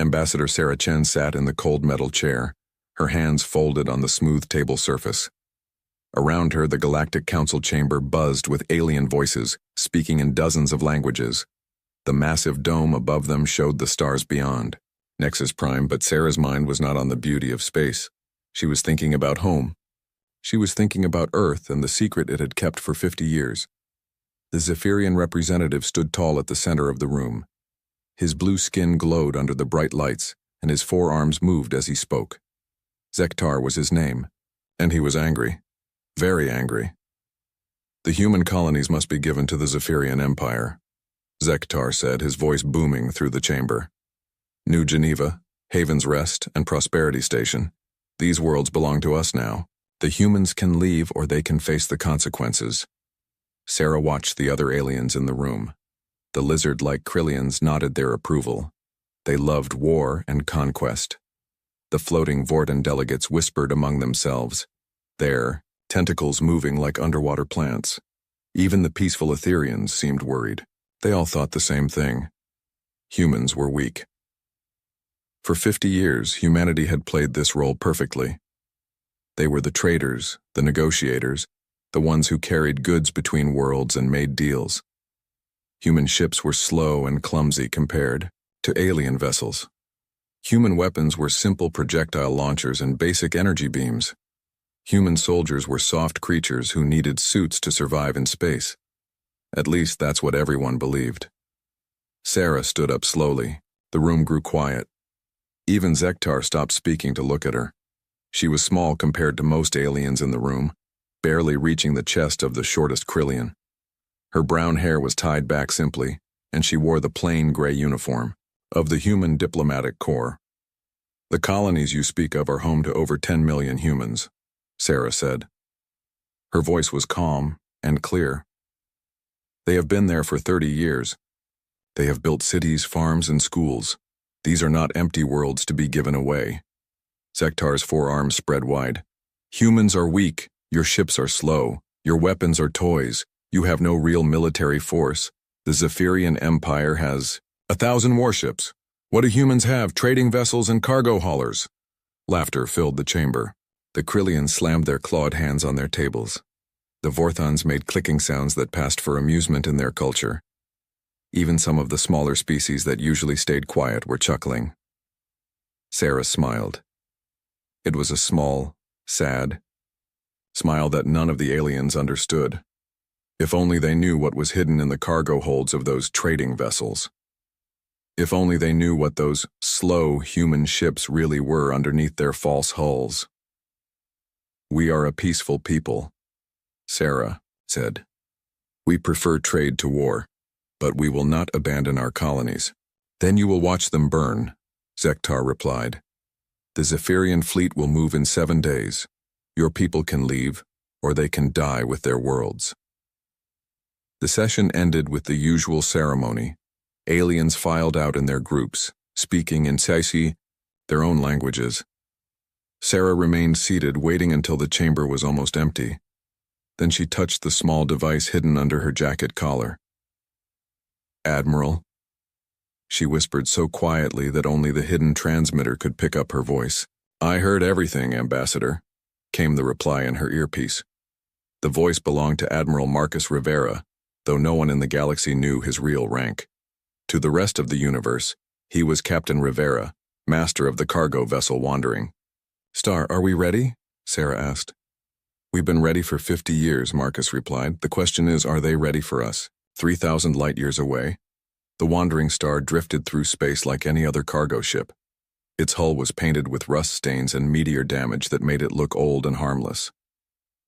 Ambassador Sarah Chen sat in the cold metal chair, her hands folded on the smooth table surface. Around her, the Galactic Council chamber buzzed with alien voices, speaking in dozens of languages. The massive dome above them showed the stars beyond. Nexus Prime, but Sarah's mind was not on the beauty of space. She was thinking about home. She was thinking about Earth and the secret it had kept for 50 years. The Zephyrian representative stood tall at the center of the room. His blue skin glowed under the bright lights, and his forearms moved as he spoke. Zektar was his name, and he was angry. Very angry. The human colonies must be given to the Zephyrian Empire, Zektar said, his voice booming through the chamber. New Geneva, Haven's Rest, and Prosperity Station. These worlds belong to us now. The humans can leave or they can face the consequences. Sarah watched the other aliens in the room. The lizard-like Krillians nodded their approval. They loved war and conquest. The floating Vorten delegates whispered among themselves, their tentacles moving like underwater plants. Even the peaceful Etherians seemed worried. They all thought the same thing. Humans were weak. For 50 years, humanity had played this role perfectly. They were the traders, the negotiators, the ones who carried goods between worlds and made deals. Human ships were slow and clumsy compared to alien vessels. Human weapons were simple projectile launchers and basic energy beams. Human soldiers were soft creatures who needed suits to survive in space. At least that's what everyone believed. Sarah stood up slowly. The room grew quiet. Even Zektar stopped speaking to look at her. She was small compared to most aliens in the room, barely reaching the chest of the shortest Krillian. Her brown hair was tied back simply, and she wore the plain gray uniform of the Human Diplomatic Corps. The colonies you speak of are home to over 10 million humans, Sarah said. Her voice was calm and clear. They have been there for 30 years. They have built cities, farms, and schools. These are not empty worlds to be given away. Zektar's forearms spread wide. Humans are weak. Your ships are slow. Your weapons are toys. You have no real military force. The Zephyrian Empire has 1,000 warships. What do humans have? Trading vessels and cargo haulers. Laughter filled the chamber. The Krillians slammed their clawed hands on their tables. The Vorthons made clicking sounds that passed for amusement in their culture. Even some of the smaller species that usually stayed quiet were chuckling. Sarah smiled. It was a small, sad smile that none of the aliens understood. If only they knew what was hidden in the cargo holds of those trading vessels. If only they knew what those slow human ships really were underneath their false hulls. We are a peaceful people, Sarah said. We prefer trade to war, but we will not abandon our colonies. Then you will watch them burn, Zektar replied. The Zephyrian fleet will move in 7 days. Your people can leave, or they can die with their worlds. The session ended with the usual ceremony. Aliens filed out in their groups, speaking in scifi, their own languages. Sarah remained seated, waiting until the chamber was almost empty. Then she touched the small device hidden under her jacket collar. Admiral, she whispered so quietly that only the hidden transmitter could pick up her voice. I heard everything, Ambassador, came the reply in her earpiece. The voice belonged to Admiral Marcus Rivera, though no one in the galaxy knew his real rank. To the rest of the universe, he was Captain Rivera, master of the cargo vessel Wandering. Star, are we ready? Sarah asked. We've been ready for 50 years, Marcus replied. The question is, are they ready for us? 3,000 light-years away, the Wandering Star drifted through space like any other cargo ship. Its hull was painted with rust stains and meteor damage that made it look old and harmless.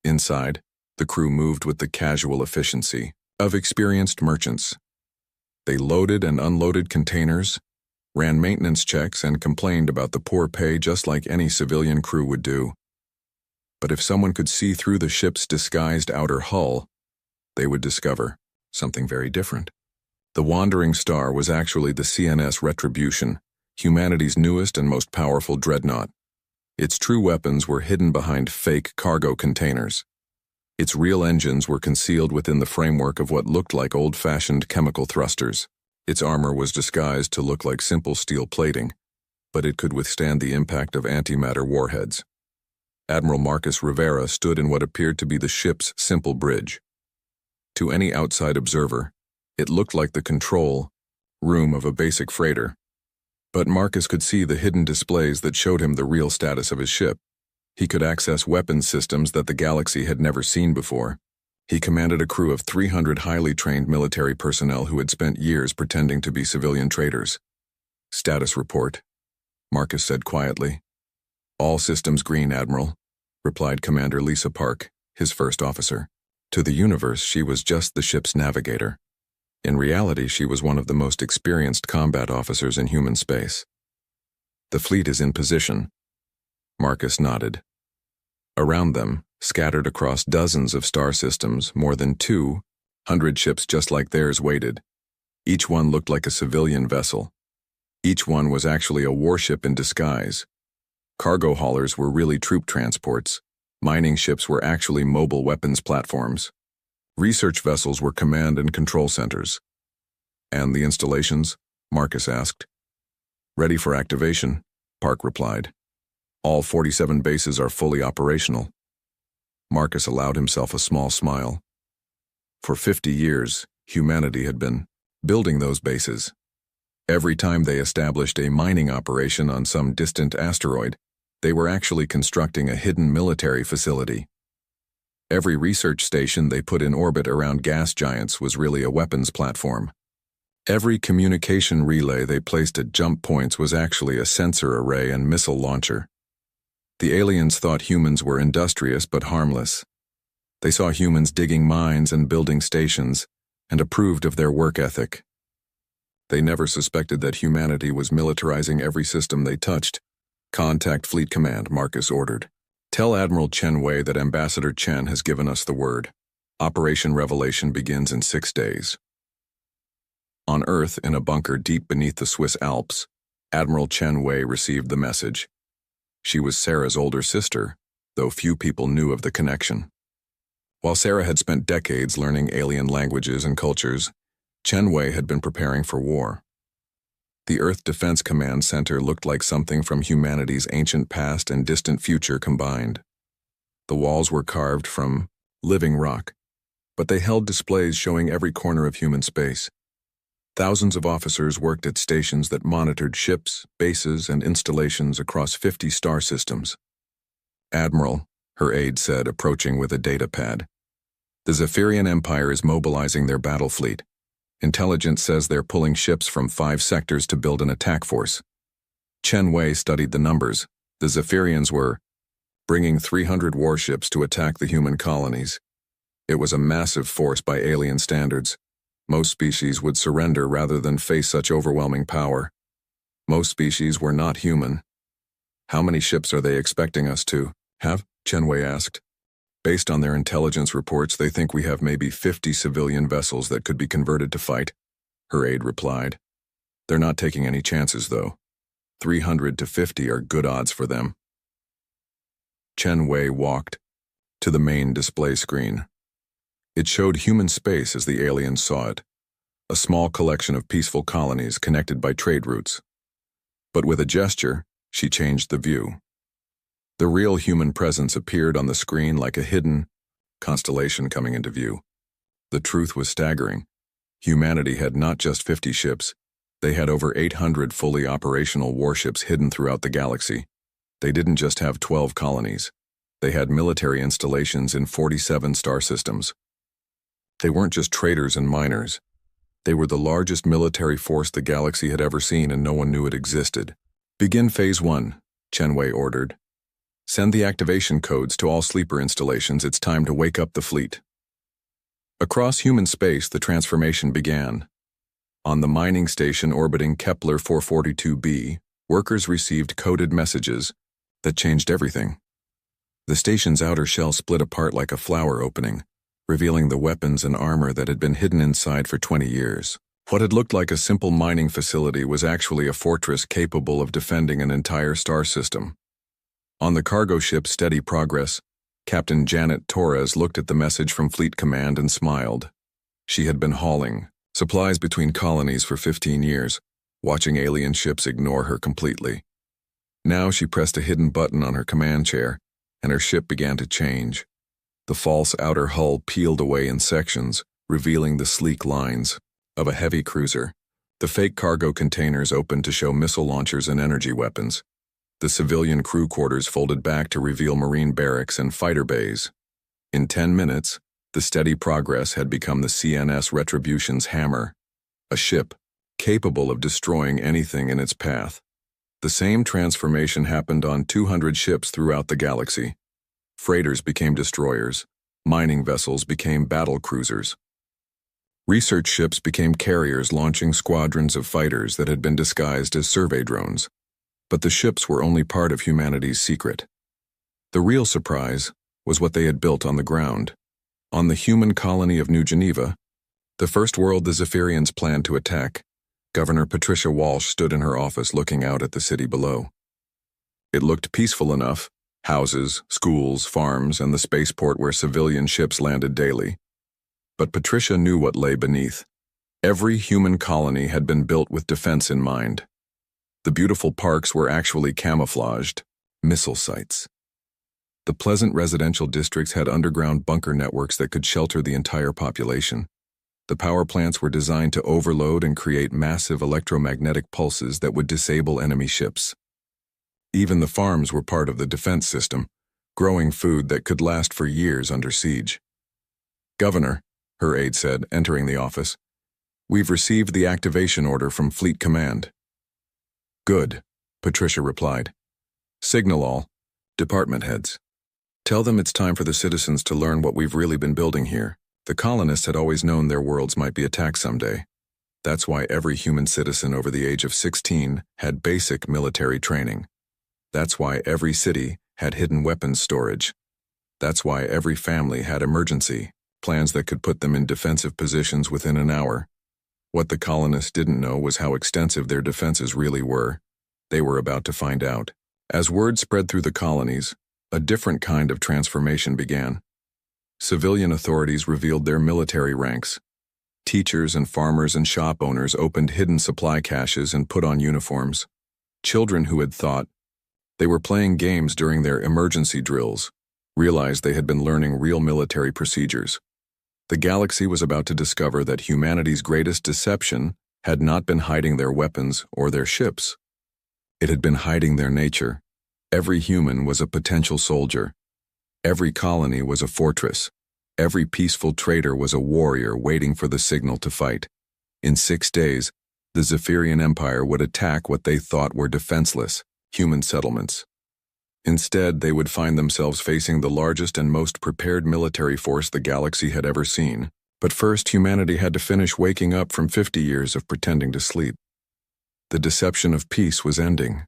Inside, the crew moved with the casual efficiency of experienced merchants. They loaded and unloaded containers, ran maintenance checks, and complained about the poor pay just like any civilian crew would do. But if someone could see through the ship's disguised outer hull, they would discover something very different. The Wandering Star was actually the CNS Retribution, humanity's newest and most powerful dreadnought. Its true weapons were hidden behind fake cargo containers. Its real engines were concealed within the framework of what looked like old-fashioned chemical thrusters. Its armor was disguised to look like simple steel plating, but it could withstand the impact of antimatter warheads. Admiral Marcus Rivera stood in what appeared to be the ship's simple bridge. To any outside observer, it looked like the control room of a basic freighter. But Marcus could see the hidden displays that showed him the real status of his ship. He could access weapons systems that the galaxy had never seen before. He commanded a crew of 300 highly trained military personnel who had spent years pretending to be civilian traders. "Status report," Marcus said quietly. "All systems green, Admiral," replied Commander Lisa Park, his first officer. To the universe, she was just the ship's navigator. In reality, she was one of the most experienced combat officers in human space. "The fleet is in position." Marcus nodded. Around them, scattered across dozens of star systems, more than 200 ships just like theirs waited. Each one looked like a civilian vessel. Each one was actually a warship in disguise. Cargo haulers were really troop transports. Mining ships were actually mobile weapons platforms. Research vessels were command and control centers. "And the installations?" Marcus asked. "Ready for activation," Park replied. "All 47 bases are fully operational." Marcus allowed himself a small smile. For 50 years, humanity had been building those bases. Every time they established a mining operation on some distant asteroid, they were actually constructing a hidden military facility. Every research station they put in orbit around gas giants was really a weapons platform. Every communication relay they placed at jump points was actually a sensor array and missile launcher. The aliens thought humans were industrious but harmless. They saw humans digging mines and building stations, and approved of their work ethic. They never suspected that humanity was militarizing every system they touched. "Contact Fleet Command," Marcus ordered. "Tell Admiral Chen Wei that Ambassador Chen has given us the word. Operation Revelation begins in 6 days." On Earth, in a bunker deep beneath the Swiss Alps, Admiral Chen Wei received the message. She was Sarah's older sister, though few people knew of the connection. While Sarah had spent decades learning alien languages and cultures, Chen Wei had been preparing for war. The Earth Defense Command Center looked like something from humanity's ancient past and distant future combined. The walls were carved from living rock, but they held displays showing every corner of human space. Thousands of officers worked at stations that monitored ships, bases, and installations across 50 star systems. "Admiral," her aide said, approaching with a data pad, "the Zephyrian Empire is mobilizing their battle fleet. Intelligence says they're pulling ships from 5 sectors to build an attack force." Chen Wei studied the numbers. The Zephyrians were bringing 300 warships to attack the human colonies. It was a massive force by alien standards. Most species would surrender rather than face such overwhelming power. Most species were not human. "How many ships are they expecting us to have?" Chen Wei asked. "Based on their intelligence reports, they think we have maybe 50 civilian vessels that could be converted to fight," her aide replied. "They're not taking any chances, though. 300 to 50 are good odds for them." Chen Wei walked to the main display screen. It showed human space as the aliens saw it, a small collection of peaceful colonies connected by trade routes. But with a gesture, she changed the view. The real human presence appeared on the screen like a hidden constellation coming into view. The truth was staggering. Humanity had not just 50 ships, they had over 800 fully operational warships hidden throughout the galaxy. They didn't just have 12 colonies. They had military installations in 47 star systems. They weren't just traders and miners. They were the largest military force the galaxy had ever seen, and no one knew it existed. "Begin Phase 1, Chen Wei ordered. "Send the activation codes to all sleeper installations. It's time to wake up the fleet." Across human space, the transformation began. On the mining station orbiting Kepler 442b, workers received coded messages that changed everything. The station's outer shell split apart like a flower opening, revealing the weapons and armor that had been hidden inside for 20 years. What had looked like a simple mining facility was actually a fortress capable of defending an entire star system. On the cargo ship Steady Progress, Captain Janet Torres looked at the message from Fleet Command and smiled. She had been hauling supplies between colonies for 15 years, watching alien ships ignore her completely. Now she pressed a hidden button on her command chair, and her ship began to change. The false outer hull peeled away in sections, revealing the sleek lines of a heavy cruiser. The fake cargo containers opened to show missile launchers and energy weapons. The civilian crew quarters folded back to reveal marine barracks and fighter bays. In 10 minutes, the steady progress had become the CNS Retribution's hammer, a ship capable of destroying anything in its path. The same transformation happened on 200 ships throughout the galaxy. Freighters became destroyers, mining vessels became battle cruisers. Research ships became carriers launching squadrons of fighters that had been disguised as survey drones. But the ships were only part of humanity's secret. The real surprise was what they had built on the ground. On the human colony of New Geneva, the first world the Zephyrians planned to attack, Governor Patricia Walsh stood in her office looking out at the city below. It looked peaceful enough: houses, schools, farms, and the spaceport where civilian ships landed daily. But Patricia knew what lay beneath. Every human colony had been built with defense in mind. The beautiful parks were actually camouflaged missile sites. The pleasant residential districts had underground bunker networks that could shelter the entire population. The power plants were designed to overload and create massive electromagnetic pulses that would disable enemy ships. Even the farms were part of the defense system, growing food that could last for years under siege. "Governor," her aide said, entering the office, "we've received the activation order from Fleet Command." "Good," Patricia replied. "Signal all department heads. Tell them it's time for the citizens to learn what we've really been building here." The colonists had always known their worlds might be attacked someday. That's why every human citizen over the age of 16 had basic military training. That's why every city had hidden weapons storage. That's why every family had emergency plans that could put them in defensive positions within an hour. What the colonists didn't know was how extensive their defenses really were. They were about to find out. As word spread through the colonies, a different kind of transformation began. Civilian authorities revealed their military ranks. Teachers and farmers and shop owners opened hidden supply caches and put on uniforms. Children who had thought they were playing games during their emergency drills realized they had been learning real military procedures. The galaxy was about to discover that humanity's greatest deception had not been hiding their weapons or their ships. It had been hiding their nature. Every human was a potential soldier. Every colony was a fortress. Every peaceful trader was a warrior waiting for the signal to fight. In 6 days, the Zephyrian Empire would attack what they thought were defenseless human settlements. Instead, they would find themselves facing the largest and most prepared military force the galaxy had ever seen. But first, humanity had to finish waking up from 50 years of pretending to sleep. The deception of peace was ending.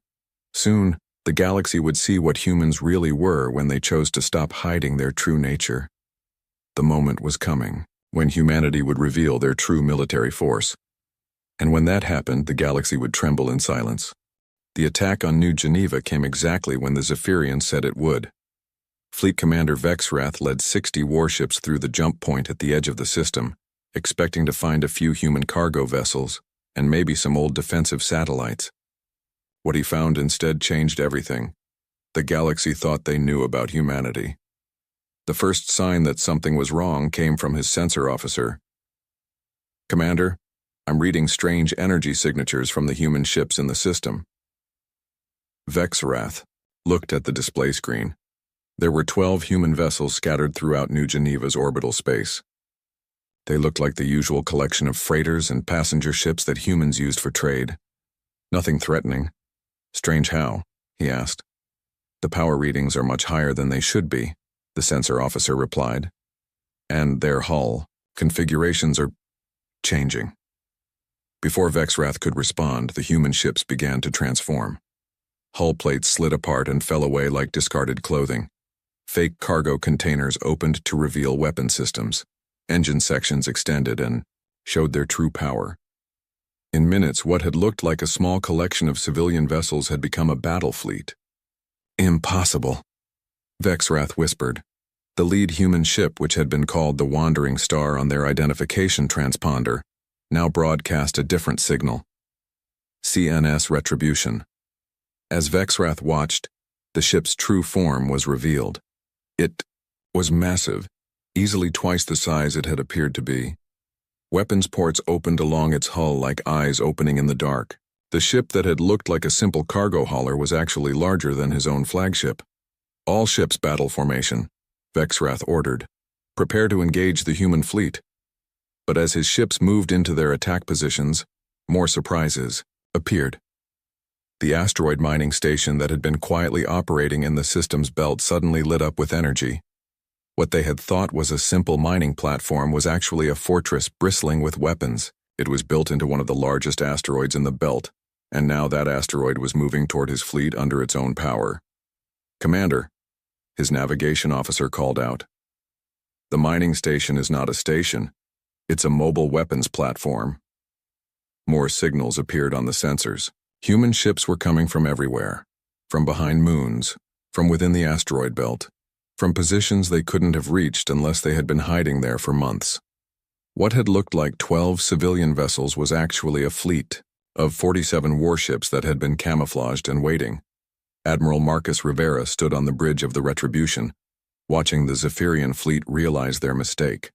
Soon, the galaxy would see what humans really were when they chose to stop hiding their true nature. The moment was coming when humanity would reveal their true military force. And when that happened, the galaxy would tremble in silence. The attack on New Geneva came exactly when the Zephyrians said it would. Fleet Commander Vexrath led 60 warships through the jump point at the edge of the system, expecting to find a few human cargo vessels and maybe some old defensive satellites. What he found instead changed everything. The galaxy thought they knew about humanity. The first sign that something was wrong came from his sensor officer. "Commander, I'm reading strange energy signatures from the human ships in the system." Vexrath looked at the display screen. There were 12 human vessels scattered throughout New Geneva's orbital space. They looked like the usual collection of freighters and passenger ships that humans used for trade. Nothing threatening. "Strange how?" he asked. "The power readings are much higher than they should be," the sensor officer replied. "And their hull configurations are changing." Before Vexrath could respond, the human ships began to transform. Hull plates slid apart and fell away like discarded clothing. Fake cargo containers opened to reveal weapon systems. Engine sections extended and showed their true power. In minutes, what had looked like a small collection of civilian vessels had become a battle fleet. "Impossible," Vexrath whispered. The lead human ship, which had been called the Wandering Star on their identification transponder, now broadcast a different signal. CNS Retribution. As Vexrath watched, the ship's true form was revealed. It was massive, easily twice the size it had appeared to be. Weapons ports opened along its hull like eyes opening in the dark. The ship that had looked like a simple cargo hauler was actually larger than his own flagship. "All ships battle formation," Vexrath ordered. "Prepare to engage the human fleet." But as his ships moved into their attack positions, more surprises appeared. The asteroid mining station that had been quietly operating in the system's belt suddenly lit up with energy. What they had thought was a simple mining platform was actually a fortress bristling with weapons. It was built into one of the largest asteroids in the belt, and now that asteroid was moving toward his fleet under its own power. "Commander," his navigation officer called out. "The mining station is not a station. It's a mobile weapons platform." More signals appeared on the sensors. Human ships were coming from everywhere. From behind moons, from within the asteroid belt, from positions they couldn't have reached unless they had been hiding there for months. What had looked like 12 civilian vessels was actually a fleet of 47 warships that had been camouflaged and waiting. Admiral Marcus Rivera stood on the bridge of the Retribution, watching the Zephyrian fleet realize their mistake.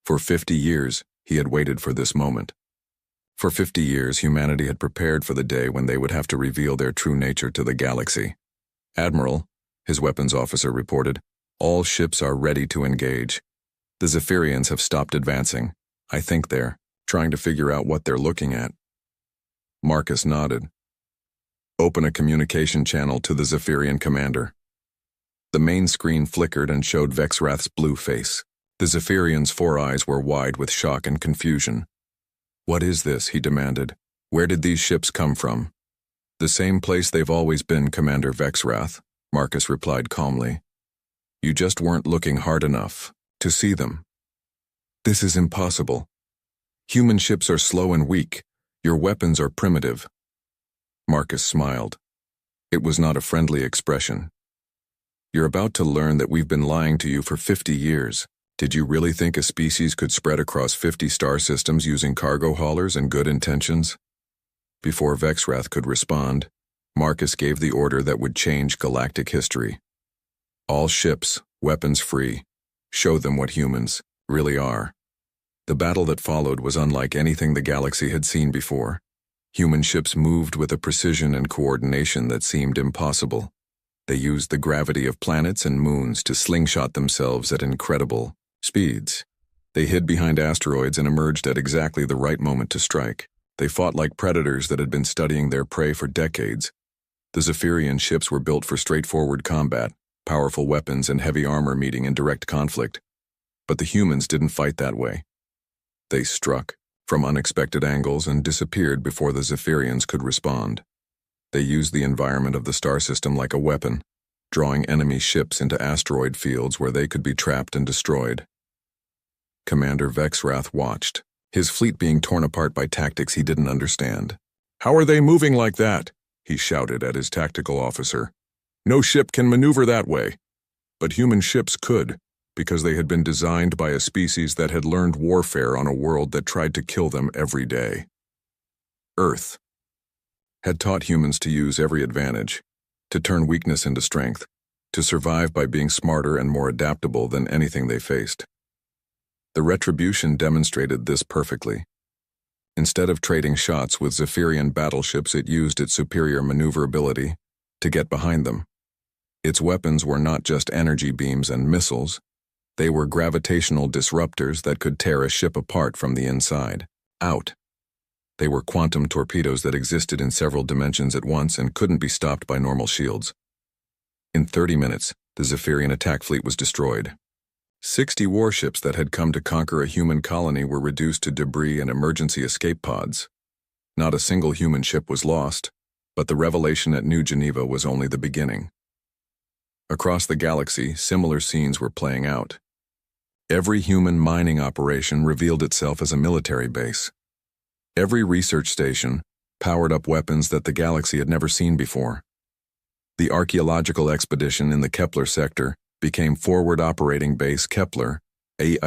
For 50 years, he had waited for this moment. For 50 years, humanity had prepared for the day when they would have to reveal their true nature to the galaxy. "Admiral," his weapons officer reported, "all ships are ready to engage. The Zephyrians have stopped advancing. I think they're trying to figure out what they're looking at." Marcus nodded. "Open a communication channel to the Zephyrian commander." The main screen flickered and showed Vexrath's blue face. The Zephyrian's 4 eyes were wide with shock and confusion. "What is this?" he demanded. "Where did these ships come from?" "The same place they've always been, Commander Vexrath," Marcus replied calmly. "You just weren't looking hard enough to see them." "This is impossible. Human ships are slow and weak. Your weapons are primitive." Marcus smiled. It was not a friendly expression. "You're about to learn that we've been lying to you for 50 years. Did you really think a species could spread across 50 star systems using cargo haulers and good intentions?" Before Vexrath could respond, Marcus gave the order that would change galactic history. "All ships, weapons free. Show them what humans really are." The battle that followed was unlike anything the galaxy had seen before. Human ships moved with a precision and coordination that seemed impossible. They used the gravity of planets and moons to slingshot themselves at incredible speeds. They hid behind asteroids and emerged at exactly the right moment to strike. They fought like predators that had been studying their prey for decades. The Zephyrian ships were built for straightforward combat, powerful weapons and heavy armor meeting in direct conflict. But the humans didn't fight that way. They struck from unexpected angles and disappeared before the Zephyrians could respond. They used the environment of the star system like a weapon, drawing enemy ships into asteroid fields where they could be trapped and destroyed. Commander Vexrath watched, his fleet being torn apart by tactics he didn't understand. "How are they moving like that?" he shouted at his tactical officer. "No ship can maneuver that way." But human ships could, because they had been designed by a species that had learned warfare on a world that tried to kill them every day. Earth had taught humans to use every advantage, to turn weakness into strength, to survive by being smarter and more adaptable than anything they faced. The Retribution demonstrated this perfectly. Instead of trading shots with Zephyrian battleships, it used its superior maneuverability to get behind them. Its weapons were not just energy beams and missiles. They were gravitational disruptors that could tear a ship apart from the inside out. They were quantum torpedoes that existed in several dimensions at once and couldn't be stopped by normal shields. In 30 minutes, the Zephyrian attack fleet was destroyed. 60 warships that had come to conquer a human colony were reduced to debris and emergency escape pods. Not a single human ship was lost, but the revelation at New Geneva was only the beginning. Across the galaxy, similar scenes were playing out. Every human mining operation revealed itself as a military base. Every research station powered up weapons that the galaxy had never seen before. The archaeological expedition in the Kepler sector became Forward Operating Base Kepler, a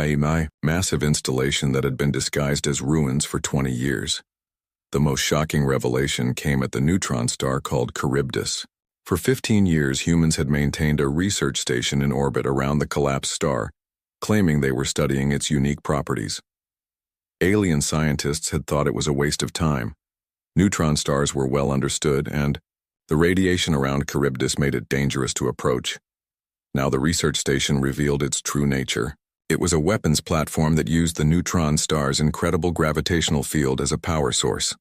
massive installation that had been disguised as ruins for 20 years. The most shocking revelation came at the neutron star called Charybdis. For 15 years, humans had maintained a research station in orbit around the collapsed star, claiming they were studying its unique properties. Alien scientists had thought it was a waste of time. Neutron stars were well understood, and the radiation around Charybdis made it dangerous to approach. Now the research station revealed its true nature. It was a weapons platform that used the neutron star's incredible gravitational field as a power source.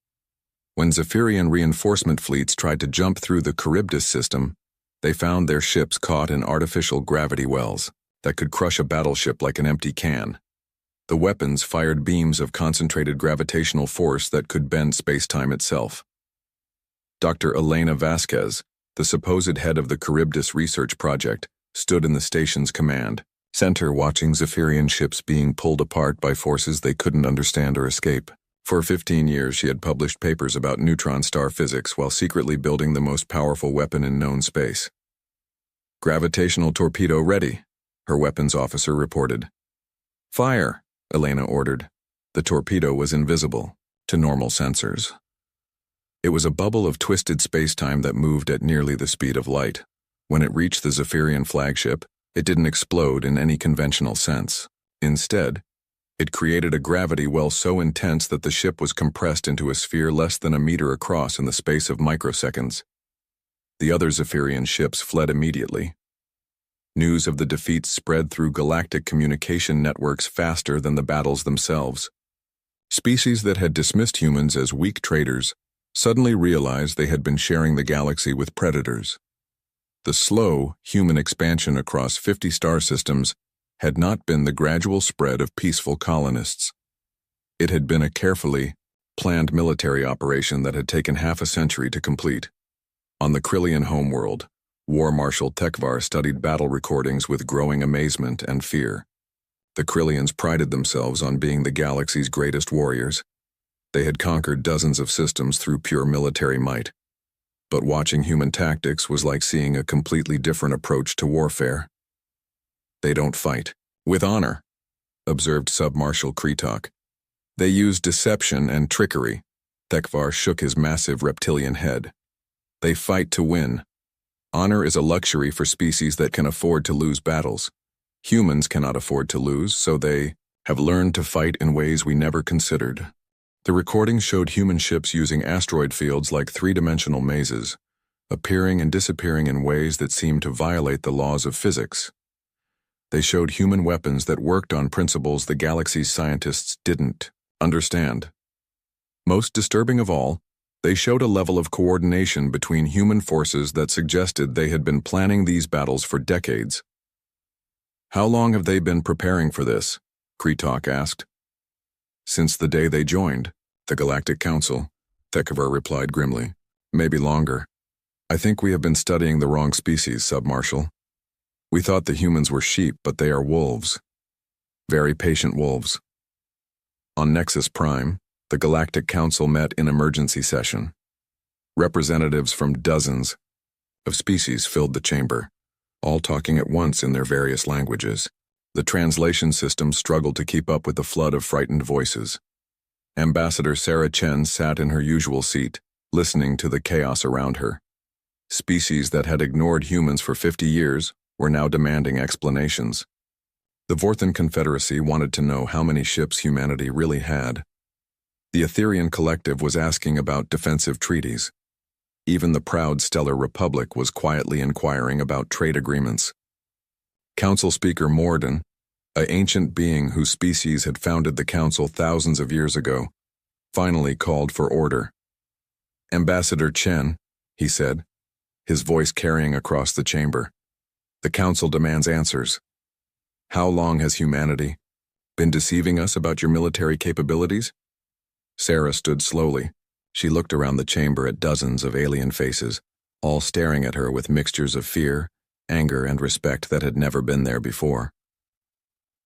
When Zephyrian reinforcement fleets tried to jump through the Charybdis system, they found their ships caught in artificial gravity wells that could crush a battleship like an empty can. The weapons fired beams of concentrated gravitational force that could bend space-time itself. Dr. Elena Vasquez, the supposed head of the Charybdis research project, stood in the station's command center watching Zephyrian ships being pulled apart by forces they couldn't understand or escape. For 15 years, she had published papers about neutron star physics while secretly building the most powerful weapon in known space. "Gravitational torpedo ready," her weapons officer reported. "Fire," Elena ordered. The torpedo was invisible to normal sensors. It was a bubble of twisted space-time that moved at nearly the speed of light. When it reached the Zephyrian flagship, it didn't explode in any conventional sense. Instead, it created a gravity well so intense that the ship was compressed into a sphere less than a meter across in the space of microseconds. The other Zephyrian ships fled immediately. News of the defeats spread through galactic communication networks faster than the battles themselves. Species that had dismissed humans as weak traders suddenly realized they had been sharing the galaxy with predators. The slow, human expansion across 50 star systems had not been the gradual spread of peaceful colonists. It had been a carefully planned military operation that had taken half a century to complete. On the Krillian homeworld, War Marshal Tekvar studied battle recordings with growing amazement and fear. The Krillians prided themselves on being the galaxy's greatest warriors. They had conquered dozens of systems through pure military might. But watching human tactics was like seeing a completely different approach to warfare. "They don't fight with honor," observed Sub-Marshal Kretok. "They use deception and trickery." Tekvar shook his massive reptilian head. "They fight to win. Honor is a luxury for species that can afford to lose battles. Humans cannot afford to lose, so they have learned to fight in ways we never considered." The recording showed human ships using asteroid fields like three-dimensional mazes, appearing and disappearing in ways that seemed to violate the laws of physics. They showed human weapons that worked on principles the galaxy's scientists didn't understand. Most disturbing of all, they showed a level of coordination between human forces that suggested they had been planning these battles for decades. "How long have they been preparing for this?" Kretok asked. "Since the day they joined the Galactic Council," Tekvar replied grimly. "Maybe longer. I think we have been studying the wrong species, Sub-Marshal. We thought the humans were sheep, but they are wolves. Very patient wolves." On Nexus Prime, the Galactic Council met in emergency session. Representatives from dozens of species filled the chamber, all talking at once in their various languages. The translation system struggled to keep up with the flood of frightened voices. Ambassador Sarah Chen sat in her usual seat, listening to the chaos around her. Species that had ignored humans for 50 years were now demanding explanations. The Vorthan Confederacy wanted to know how many ships humanity really had. The Etherian Collective was asking about defensive treaties. Even the proud Stellar Republic was quietly inquiring about trade agreements. Council Speaker Morden, an ancient being whose species had founded the Council thousands of years ago, finally called for order. "Ambassador Chen," he said, his voice carrying across the chamber, "the Council demands answers. How long has humanity been deceiving us about your military capabilities?" Sarah stood slowly. She looked around the chamber at dozens of alien faces, all staring at her with mixtures of fear, anger, and respect that had never been there before.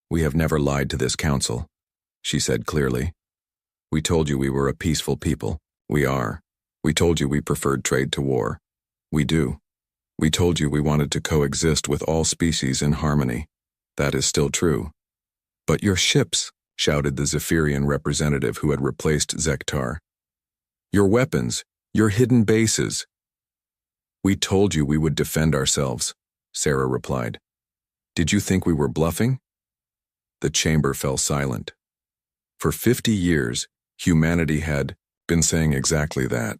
"We have never lied to this council," she said clearly. "We told you we were a peaceful people. We are. We told you we preferred trade to war. We do. We told you we wanted to coexist with all species in harmony. That is still true. But your ships," shouted the Zephyrian representative who had replaced Zektar. Your weapons, your hidden bases." "We told you we would defend ourselves," Sarah replied. "Did you think we were bluffing?" The chamber fell silent. For 50 years, humanity had been saying exactly that.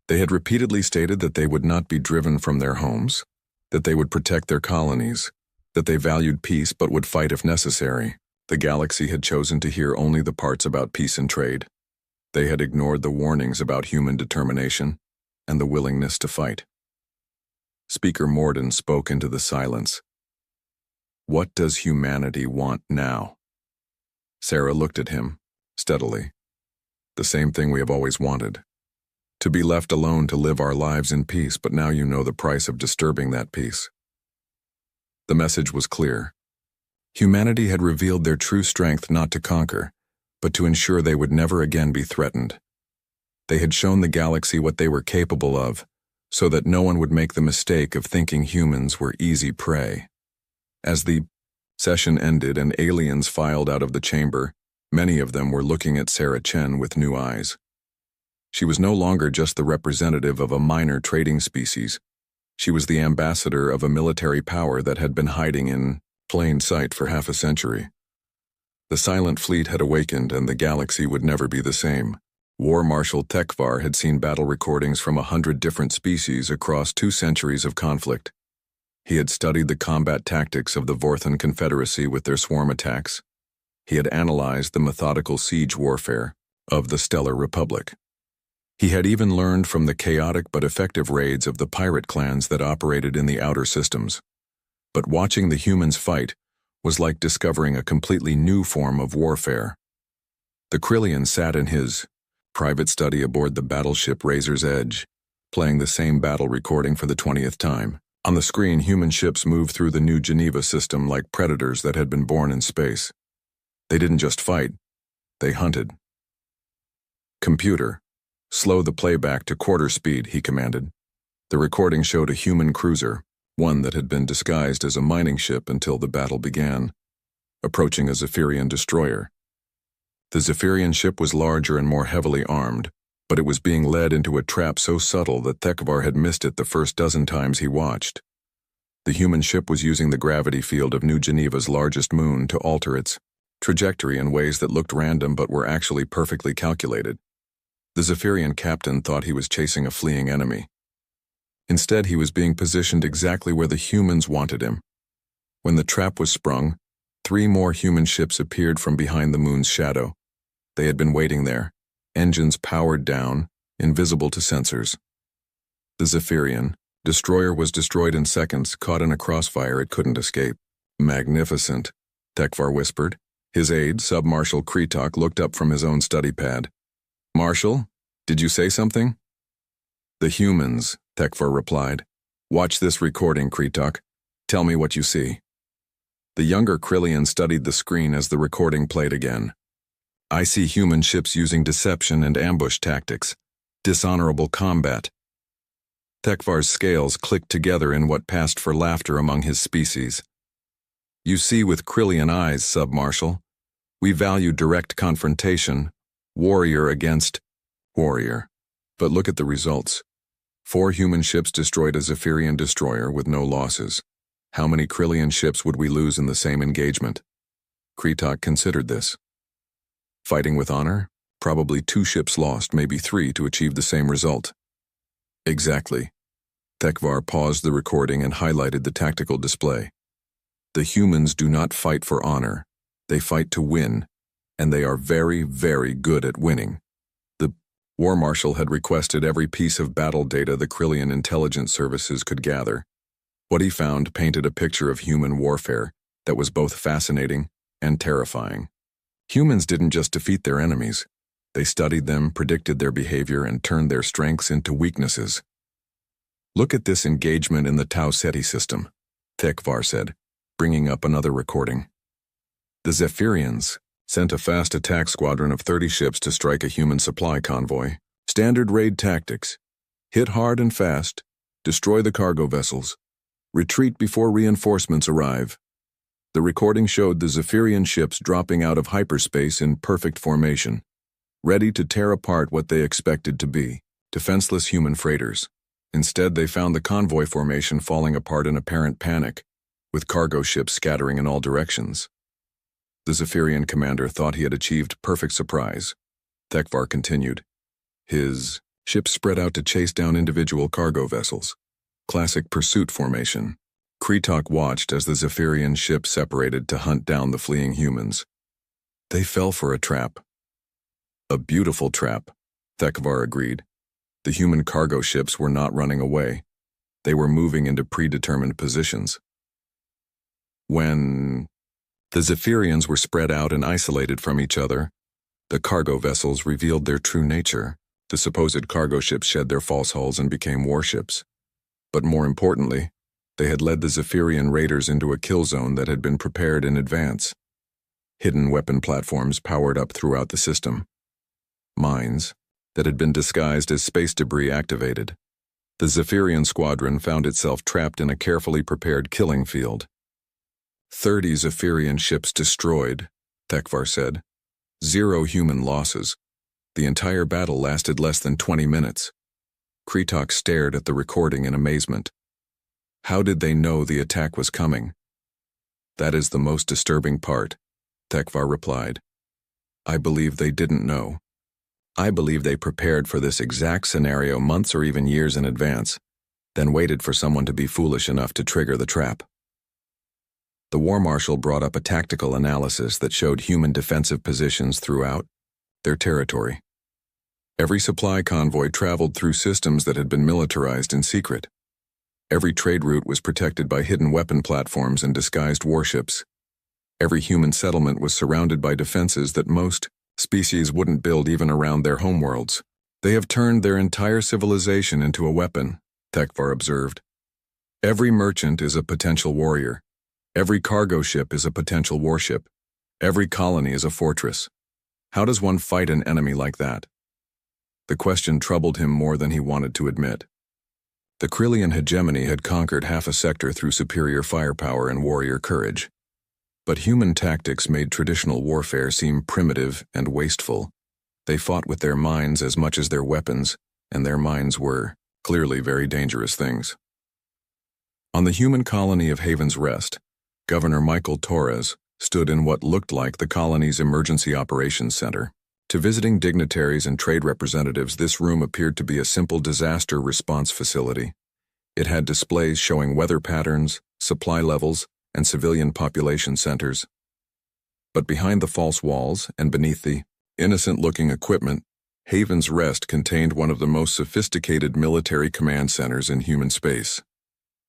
They had repeatedly stated that they would not be driven from their homes, that they would protect their colonies, that they valued peace but would fight if necessary. The galaxy had chosen to hear only the parts about peace and trade. They had ignored the warnings about human determination and the willingness to fight. Speaker Morden spoke into the silence. "What does humanity want now?" Sarah looked at him, steadily. "The same thing we have always wanted. To be left alone to live our lives in peace, but now you know the price of disturbing that peace." The message was clear. Humanity had revealed their true strength not to conquer, but to ensure they would never again be threatened. They had shown the galaxy what they were capable of, so that no one would make the mistake of thinking humans were easy prey. As the session ended and aliens filed out of the chamber, many of them were looking at Sarah Chen with new eyes. She was no longer just the representative of a minor trading species. She was the ambassador of a military power that had been hiding in plain sight for half a century. The silent fleet had awakened, and the galaxy would never be the same. War Marshal Tekvar had seen battle recordings from 100 different species across 2 centuries of conflict. He had studied the combat tactics of the Vorthan Confederacy with their swarm attacks. He had analyzed the methodical siege warfare of the Stellar Republic. He had even learned from the chaotic but effective raids of the pirate clans that operated in the outer systems. But watching the humans fight was like discovering a completely new form of warfare. The Krillian sat in his private study aboard the battleship Razor's Edge, playing the same battle recording for the 20th time. On the screen, human ships moved through the new Geneva system like predators that had been born in space. They didn't just fight, they hunted. "Computer, slow the playback to quarter speed," he commanded. The recording showed a human cruiser, one that had been disguised as a mining ship until the battle began, approaching a Zephyrian destroyer. The Zephyrian ship was larger and more heavily armed, but it was being led into a trap so subtle that Tekvar had missed it the first dozen times he watched. The human ship was using the gravity field of New Geneva's largest moon to alter its trajectory in ways that looked random but were actually perfectly calculated. The Zephyrian captain thought he was chasing a fleeing enemy. Instead, he was being positioned exactly where the humans wanted him. When the trap was sprung, 3 more human ships appeared from behind the moon's shadow. They had been waiting there, engines powered down, invisible to sensors. The Zephyrian destroyer was destroyed in seconds, caught in a crossfire it couldn't escape. "Magnificent," Tekvar whispered. His aide, Sub-Marshal Kretok, looked up from his own study pad. "Marshal, did you say something?" "The humans," Tekvar replied. "Watch this recording, Kretok. Tell me what you see." The younger Krillian studied the screen as the recording played again. "I see human ships using deception and ambush tactics. Dishonorable combat." Tekvar's scales clicked together in what passed for laughter among his species. "You see with Krillian eyes, Sub-Marshal. We value direct confrontation, warrior against warrior. But look at the results. 4 human ships destroyed a Zephyrian destroyer with no losses. How many Krillian ships would we lose in the same engagement?" Kretok considered this. "Fighting with honor? Probably 2 ships lost, maybe 3 to achieve the same result." "Exactly." Tekvar paused the recording and highlighted the tactical display. "The humans do not fight for honor. They fight to win, and they are very, very good at winning." The War Marshal had requested every piece of battle data the Krillian intelligence services could gather. What he found painted a picture of human warfare that was both fascinating and terrifying. Humans didn't just defeat their enemies. They studied them, predicted their behavior, and turned their strengths into weaknesses. "Look at this engagement in the Tau Ceti system," Tekvar said, bringing up another recording. "The Zephyrians sent a fast attack squadron of 30 ships to strike a human supply convoy. Standard raid tactics. Hit hard and fast, destroy the cargo vessels, retreat before reinforcements arrive." The recording showed the Zephyrian ships dropping out of hyperspace in perfect formation. ready to tear apart what they expected to be defenseless human freighters. Instead, they found the convoy formation falling apart in apparent panic, with cargo ships scattering in all directions. The Zephyrian commander thought he had achieved perfect surprise. Thekvar continued. His ships spread out to chase down individual cargo vessels. Classic pursuit formation. Kretok watched as the Zephyrian ships separated to hunt down the fleeing humans. They fell for a trap. A beautiful trap, Thekvar agreed. The human cargo ships were not running away. They were moving into predetermined positions. When the Zephyrians were spread out and isolated from each other, the cargo vessels revealed their true nature. The supposed cargo ships shed their false hulls and became warships. But more importantly, they had led the Zephyrian raiders into a kill zone that had been prepared in advance. Hidden weapon platforms powered up throughout the system. Mines that had been disguised as space debris activated. The Zephyrian squadron found itself trapped in a carefully prepared killing field. 30 Zephyrian ships destroyed, Thekvar said. 0 human losses. The entire battle lasted less than 20 minutes. Kretok stared at the recording in amazement. How did they know the attack was coming? That is the most disturbing part, Thekvar replied. I believe they didn't know. I believe they prepared for this exact scenario months or even years in advance, then waited for someone to be foolish enough to trigger the trap. The War Marshal brought up a tactical analysis that showed human defensive positions throughout their territory. Every supply convoy traveled through systems that had been militarized in secret. Every trade route was protected by hidden weapon platforms and disguised warships. Every human settlement was surrounded by defenses that most species wouldn't build even around their homeworlds. They have turned their entire civilization into a weapon, Thekvar observed. Every merchant is a potential warrior. Every cargo ship is a potential warship. Every colony is a fortress. How does one fight an enemy like that? The question troubled him more than he wanted to admit. The Krillian hegemony had conquered half a sector through superior firepower and warrior courage. But human tactics made traditional warfare seem primitive and wasteful. They fought with their minds as much as their weapons, and their minds were, clearly, very dangerous things. On the human colony of Haven's Rest, Governor Michael Torres stood in what looked like the colony's emergency operations center. To visiting dignitaries and trade representatives, this room appeared to be a simple disaster response facility. It had displays showing weather patterns, supply levels, and civilian population centers. But behind the false walls and beneath the innocent-looking equipment, Haven's Rest contained one of the most sophisticated military command centers in human space.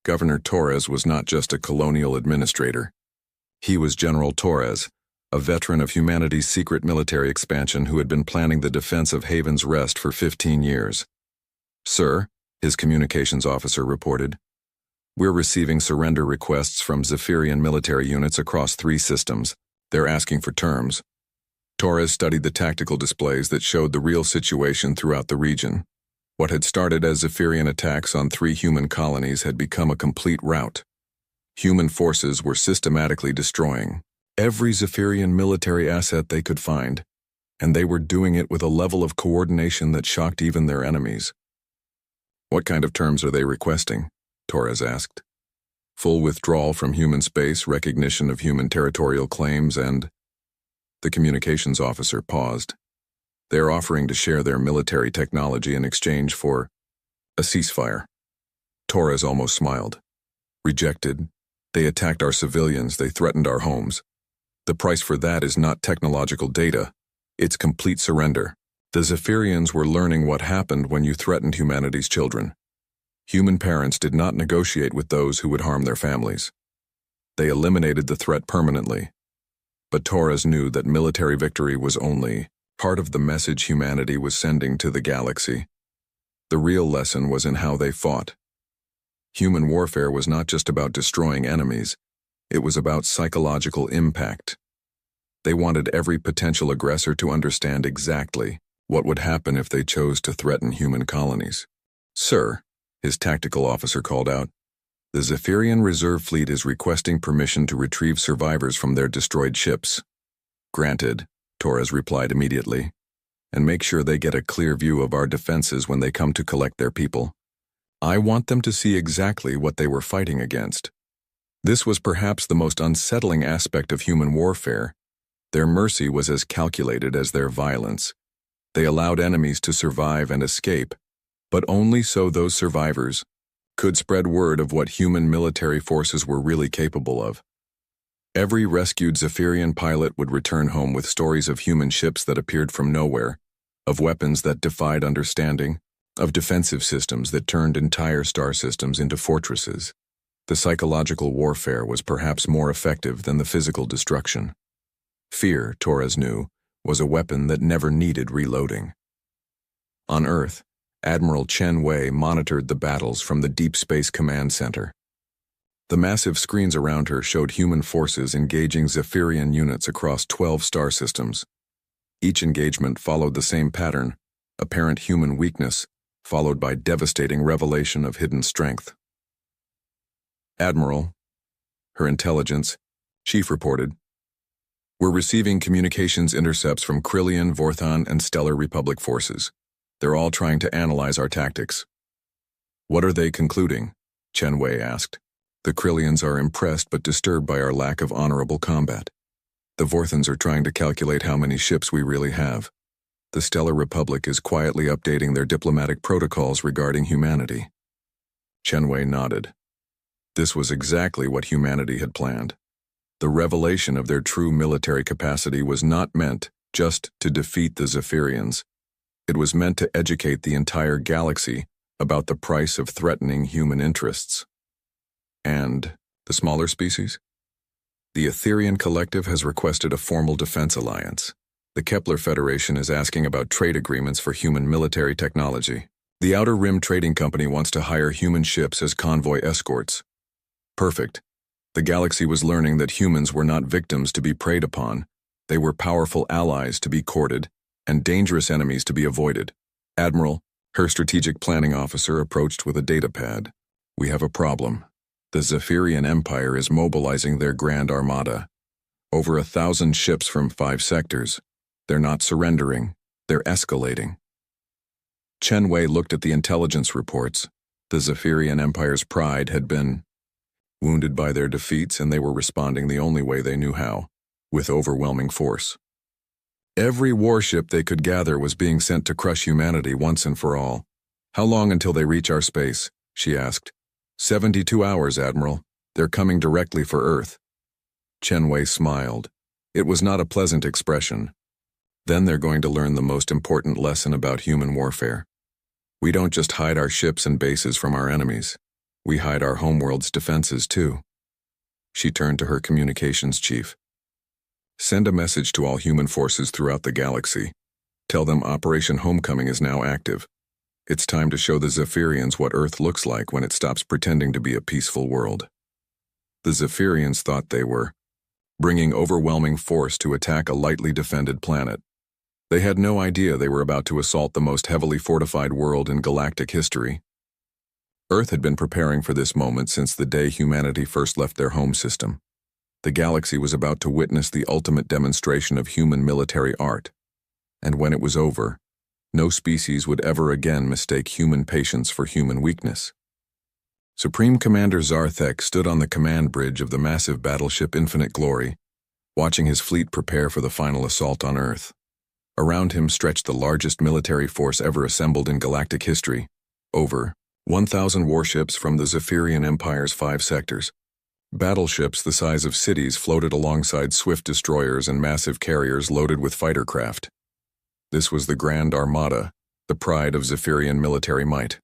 Governor Torres was not just a colonial administrator. He was General Torres, a veteran of humanity's secret military expansion who had been planning the defense of Haven's Rest for 15 years. Sir, his communications officer reported, we're receiving surrender requests from Zephyrian military units across 3 systems. They're asking for terms. Torres studied the tactical displays that showed the real situation throughout the region. What had started as Zephyrian attacks on 3 human colonies had become a complete rout. Human forces were systematically destroying every Zephyrian military asset they could find, and they were doing it with a level of coordination that shocked even their enemies. What kind of terms are they requesting? Torres asked. Full withdrawal from human space, recognition of human territorial claims, and... The communications officer paused. They are offering to share their military technology in exchange for a ceasefire. Torres almost smiled. Rejected. They attacked our civilians, they threatened our homes. The price for that is not technological data. It's complete surrender. The Zephyrians were learning what happened when you threatened humanity's children. Human parents did not negotiate with those who would harm their families. They eliminated the threat permanently. But Torres knew that military victory was only part of the message humanity was sending to the galaxy. The real lesson was in how they fought. Human warfare was not just about destroying enemies, it was about psychological impact. They wanted every potential aggressor to understand exactly what would happen if they chose to threaten human colonies. Sir, his tactical officer called out, the Zephyrian Reserve Fleet is requesting permission to retrieve survivors from their destroyed ships. Granted, Torres replied immediately. and make sure they get a clear view of our defenses when they come to collect their people. I want them to see exactly what they were fighting against. This was perhaps the most unsettling aspect of human warfare. Their mercy was as calculated as their violence. They allowed enemies to survive and escape, but only so those survivors could spread word of what human military forces were really capable of. Every rescued Zephyrian pilot would return home with stories of human ships that appeared from nowhere, of weapons that defied understanding, of defensive systems that turned entire star systems into fortresses. The psychological warfare was perhaps more effective than the physical destruction. Fear, Torres knew, was a weapon that never needed reloading. On Earth, Admiral Chen Wei monitored the battles from the Deep Space Command Center. The massive screens around her showed human forces engaging Zephyrian units across 12 star systems. Each engagement followed the same pattern: apparent human weakness, followed by devastating revelation of hidden strength. Admiral, her intelligence chief reported, "We're receiving communications intercepts from Krillian, Vorthon, and Stellar Republic forces. They're all trying to analyze our tactics." "What are they concluding?" Chen Wei asked. "The Krillians are impressed but disturbed by our lack of honorable combat. The Vorthons are trying to calculate how many ships we really have. The Stellar Republic is quietly updating their diplomatic protocols regarding humanity." Chen Wei nodded. This was exactly what humanity had planned. The revelation of their true military capacity was not meant just to defeat the Zephyrians. It was meant to educate the entire galaxy about the price of threatening human interests. And the smaller species? The Etherian Collective has requested a formal defense alliance. The Kepler Federation is asking about trade agreements for human military technology. The Outer Rim Trading Company wants to hire human ships as convoy escorts. Perfect. The galaxy was learning that humans were not victims to be preyed upon. They were powerful allies to be courted, and dangerous enemies to be avoided. Admiral, her strategic planning officer, approached with a data pad. "We have a problem. The Zephyrian Empire is mobilizing their Grand Armada. Over 1,000 ships from 5 sectors. They're not surrendering. They're escalating." Chen Wei looked at the intelligence reports. The Zephyrian Empire's pride had been wounded by their defeats, and they were responding the only way they knew how, with overwhelming force. Every warship they could gather was being sent to crush humanity once and for all. "How long until they reach our space?" she asked. 72 hours, Admiral. They're coming directly for Earth." Chen Wei smiled. It was not a pleasant expression. Then they're going to learn the most important lesson about human warfare. We don't just hide our ships and bases from our enemies. We hide our homeworld's defenses too. She turned to her communications chief. "Send a message to all human forces throughout the galaxy. Tell them Operation Homecoming is now active. It's time to show the Zephyrians what Earth looks like when it stops pretending to be a peaceful world." The Zephyrians thought they were bringing overwhelming force to attack a lightly defended planet. They had no idea they were about to assault the most heavily fortified world in galactic history. Earth had been preparing for this moment since the day humanity first left their home system. The galaxy was about to witness the ultimate demonstration of human military art. And when it was over, no species would ever again mistake human patience for human weakness. Supreme Commander Zarthek stood on the command bridge of the massive battleship Infinite Glory, watching his fleet prepare for the final assault on Earth. Around him stretched the largest military force ever assembled in galactic history, over 1,000 warships from the Zephyrian Empire's 5 sectors. Battleships the size of cities floated alongside swift destroyers and massive carriers loaded with fighter craft. This was the Grand Armada, the pride of Zephyrian military might.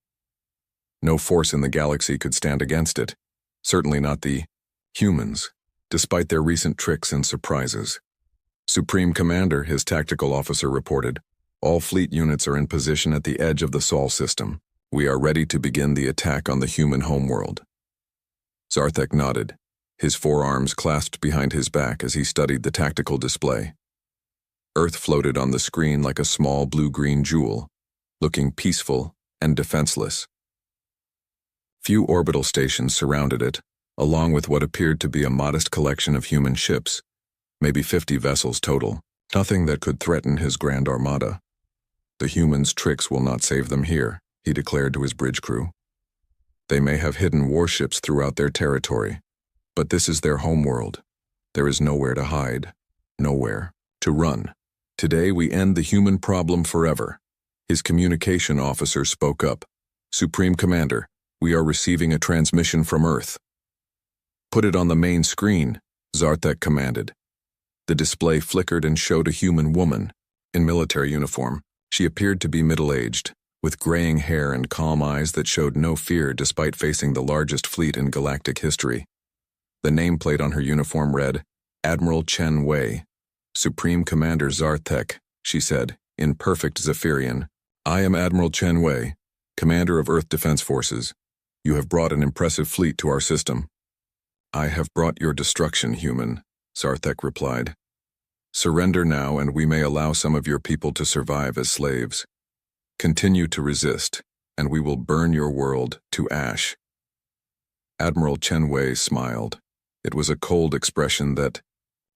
No force in the galaxy could stand against it, certainly not the humans, despite their recent tricks and surprises. "Supreme Commander," his tactical officer reported, "all fleet units are in position at the edge of the Sol system. We are ready to begin the attack on the human homeworld." Zarthek nodded, his forearms clasped behind his back as he studied the tactical display. Earth floated on the screen like a small blue-green jewel, looking peaceful and defenseless. Few orbital stations surrounded it, along with what appeared to be a modest collection of human ships, maybe 50 vessels total, nothing that could threaten his Grand Armada. The humans' tricks will not save them here, he declared to his bridge crew. They may have hidden warships throughout their territory, but this is their homeworld. There is nowhere to hide, nowhere to run. Today we end the human problem forever. His communication officer spoke up. Supreme Commander, we are receiving a transmission from Earth. Put it on the main screen, Zarthek commanded. The display flickered and showed a human woman in military uniform. She appeared to be middle-aged, with graying hair and calm eyes that showed no fear despite facing the largest fleet in galactic history. The nameplate on her uniform read, Admiral Chen Wei. Supreme Commander Zarthek, she said, in perfect Zephyrian. I am Admiral Chen Wei, Commander of Earth Defense Forces. You have brought an impressive fleet to our system. I have brought your destruction, human, Zarthek replied. Surrender now and we may allow some of your people to survive as slaves. Continue to resist, and we will burn your world to ash. Admiral Chen Wei smiled. It was a cold expression that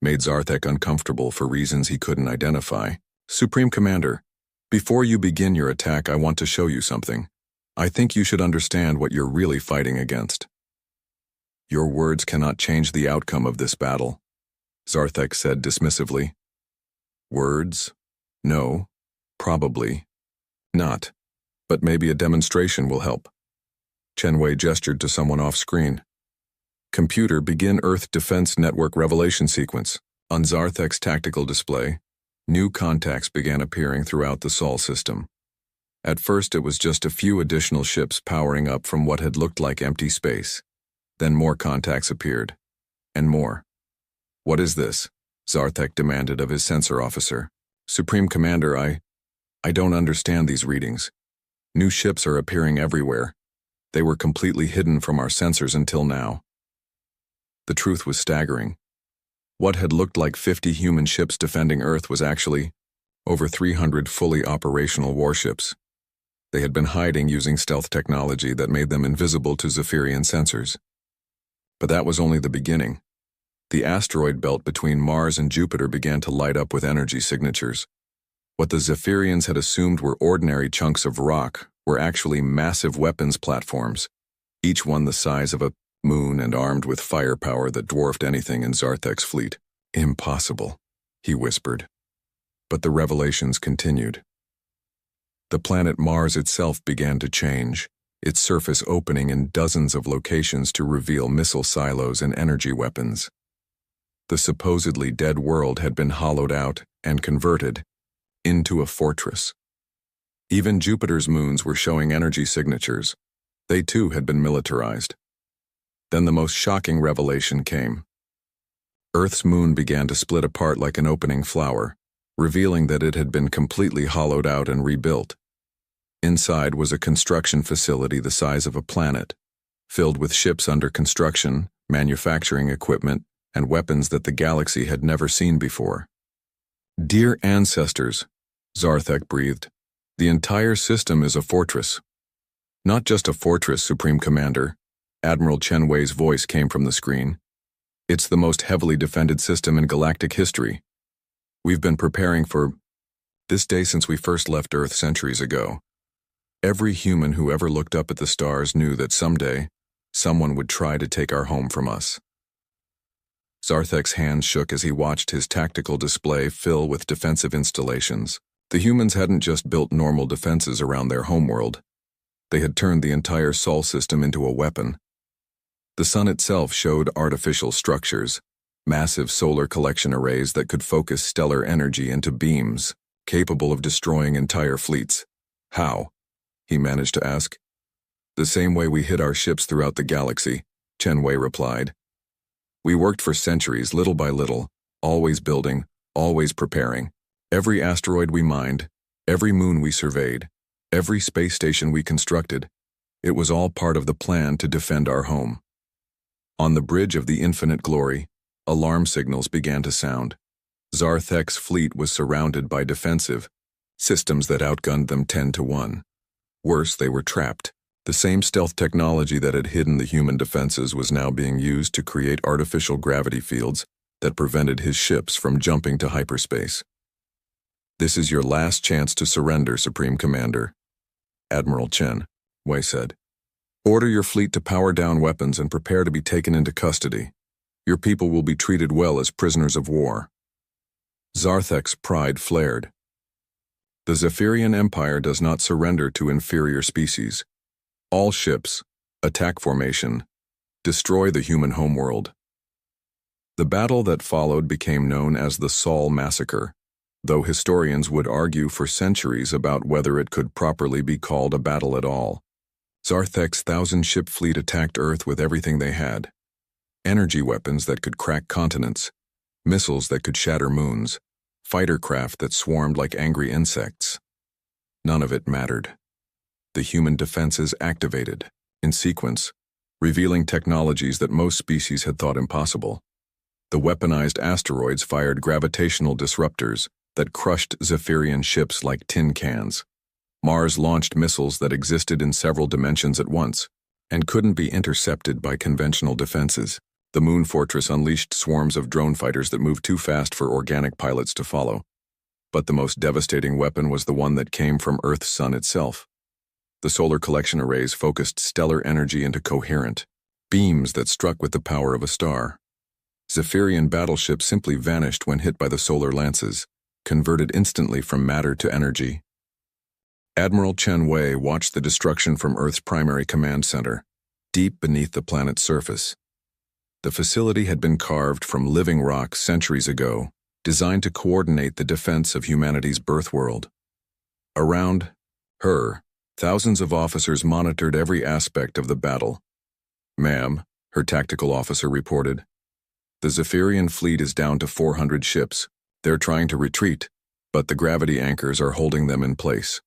made Zarthek uncomfortable for reasons he couldn't identify. Supreme Commander, before you begin your attack, I want to show you something. I think you should understand what you're really fighting against. Your words cannot change the outcome of this battle, Zarthek said dismissively. Words? No, probably not. But maybe a demonstration will help. Chen Wei gestured to someone off-screen. Computer, begin Earth Defense Network revelation sequence. On Zarthek's tactical display, new contacts began appearing throughout the Sol system. At first it was just a few additional ships powering up from what had looked like empty space. Then more contacts appeared. And more. What is this? Zarthek demanded of his sensor officer. Supreme Commander, I don't understand these readings. New ships are appearing everywhere. They were completely hidden from our sensors until now. The truth was staggering. What had looked like 50 human ships defending Earth was actually over 300 fully operational warships. They had been hiding using stealth technology that made them invisible to Zephyrian sensors. But that was only the beginning. The asteroid belt between Mars and Jupiter began to light up with energy signatures. What the Zephyrians had assumed were ordinary chunks of rock were actually massive weapons platforms, each one the size of a moon and armed with firepower that dwarfed anything in Zarthek's fleet. Impossible, he whispered. But the revelations continued. The planet Mars itself began to change, its surface opening in dozens of locations to reveal missile silos and energy weapons. The supposedly dead world had been hollowed out and converted into a fortress. Even Jupiter's moons were showing energy signatures. They too had been militarized. Then the most shocking revelation came. Earth's moon began to split apart like an opening flower, revealing that it had been completely hollowed out and rebuilt. Inside was a construction facility the size of a planet, filled with ships under construction, manufacturing equipment, and weapons that the galaxy had never seen before. Dear ancestors, Zarthek breathed, the entire system is a fortress. Not just a fortress, Supreme Commander. Admiral Chen Wei's voice came from the screen. It's the most heavily defended system in galactic history. We've been preparing for this day since we first left Earth centuries ago. Every human who ever looked up at the stars knew that someday, someone would try to take our home from us. Zarthek's hands shook as he watched his tactical display fill with defensive installations. The humans hadn't just built normal defenses around their homeworld. They had turned the entire Sol system into a weapon. The sun itself showed artificial structures, massive solar collection arrays that could focus stellar energy into beams, capable of destroying entire fleets. How? He managed to ask. The same way we hid our ships throughout the galaxy, Chen Wei replied. We worked for centuries, little by little, always building, always preparing. Every asteroid we mined, every moon we surveyed, every space station we constructed, it was all part of the plan to defend our home. On the bridge of the infinite glory, alarm signals began to sound. Zarthek's fleet was surrounded by defensive systems that outgunned them 10-1. Worse, they were trapped. The same stealth technology that had hidden the human defenses was now being used to create artificial gravity fields that prevented his ships from jumping to hyperspace. This is your last chance to surrender, Supreme Commander, Admiral Chen Wei said. Order your fleet to power down weapons and prepare to be taken into custody. Your people will be treated well as prisoners of war. Zarthek's pride flared. The Zephyrian Empire does not surrender to inferior species. All ships, attack formation, destroy the human homeworld. The battle that followed became known as the Sol Massacre, though historians would argue for centuries about whether it could properly be called a battle at all. Zarthek's 1,000-ship fleet attacked Earth with everything they had. Energy weapons that could crack continents, missiles that could shatter moons, fighter craft that swarmed like angry insects. None of it mattered. The human defenses activated, in sequence, revealing technologies that most species had thought impossible. The weaponized asteroids fired gravitational disruptors that crushed Zephyrian ships like tin cans. Mars launched missiles that existed in several dimensions at once and couldn't be intercepted by conventional defenses. The Moon Fortress unleashed swarms of drone fighters that moved too fast for organic pilots to follow. But the most devastating weapon was the one that came from Earth's sun itself. The solar collection arrays focused stellar energy into coherent beams that struck with the power of a star. Zephyrian battleships simply vanished when hit by the solar lances, converted instantly from matter to energy. Admiral Chen Wei watched the destruction from Earth's primary command center, deep beneath the planet's surface. The facility had been carved from living rock centuries ago, designed to coordinate the defense of humanity's birth world. Around her, thousands of officers monitored every aspect of the battle. "Ma'am," her tactical officer reported, "the Zephyrian fleet is down to 400 ships. They're trying to retreat, but the gravity anchors are holding them in place."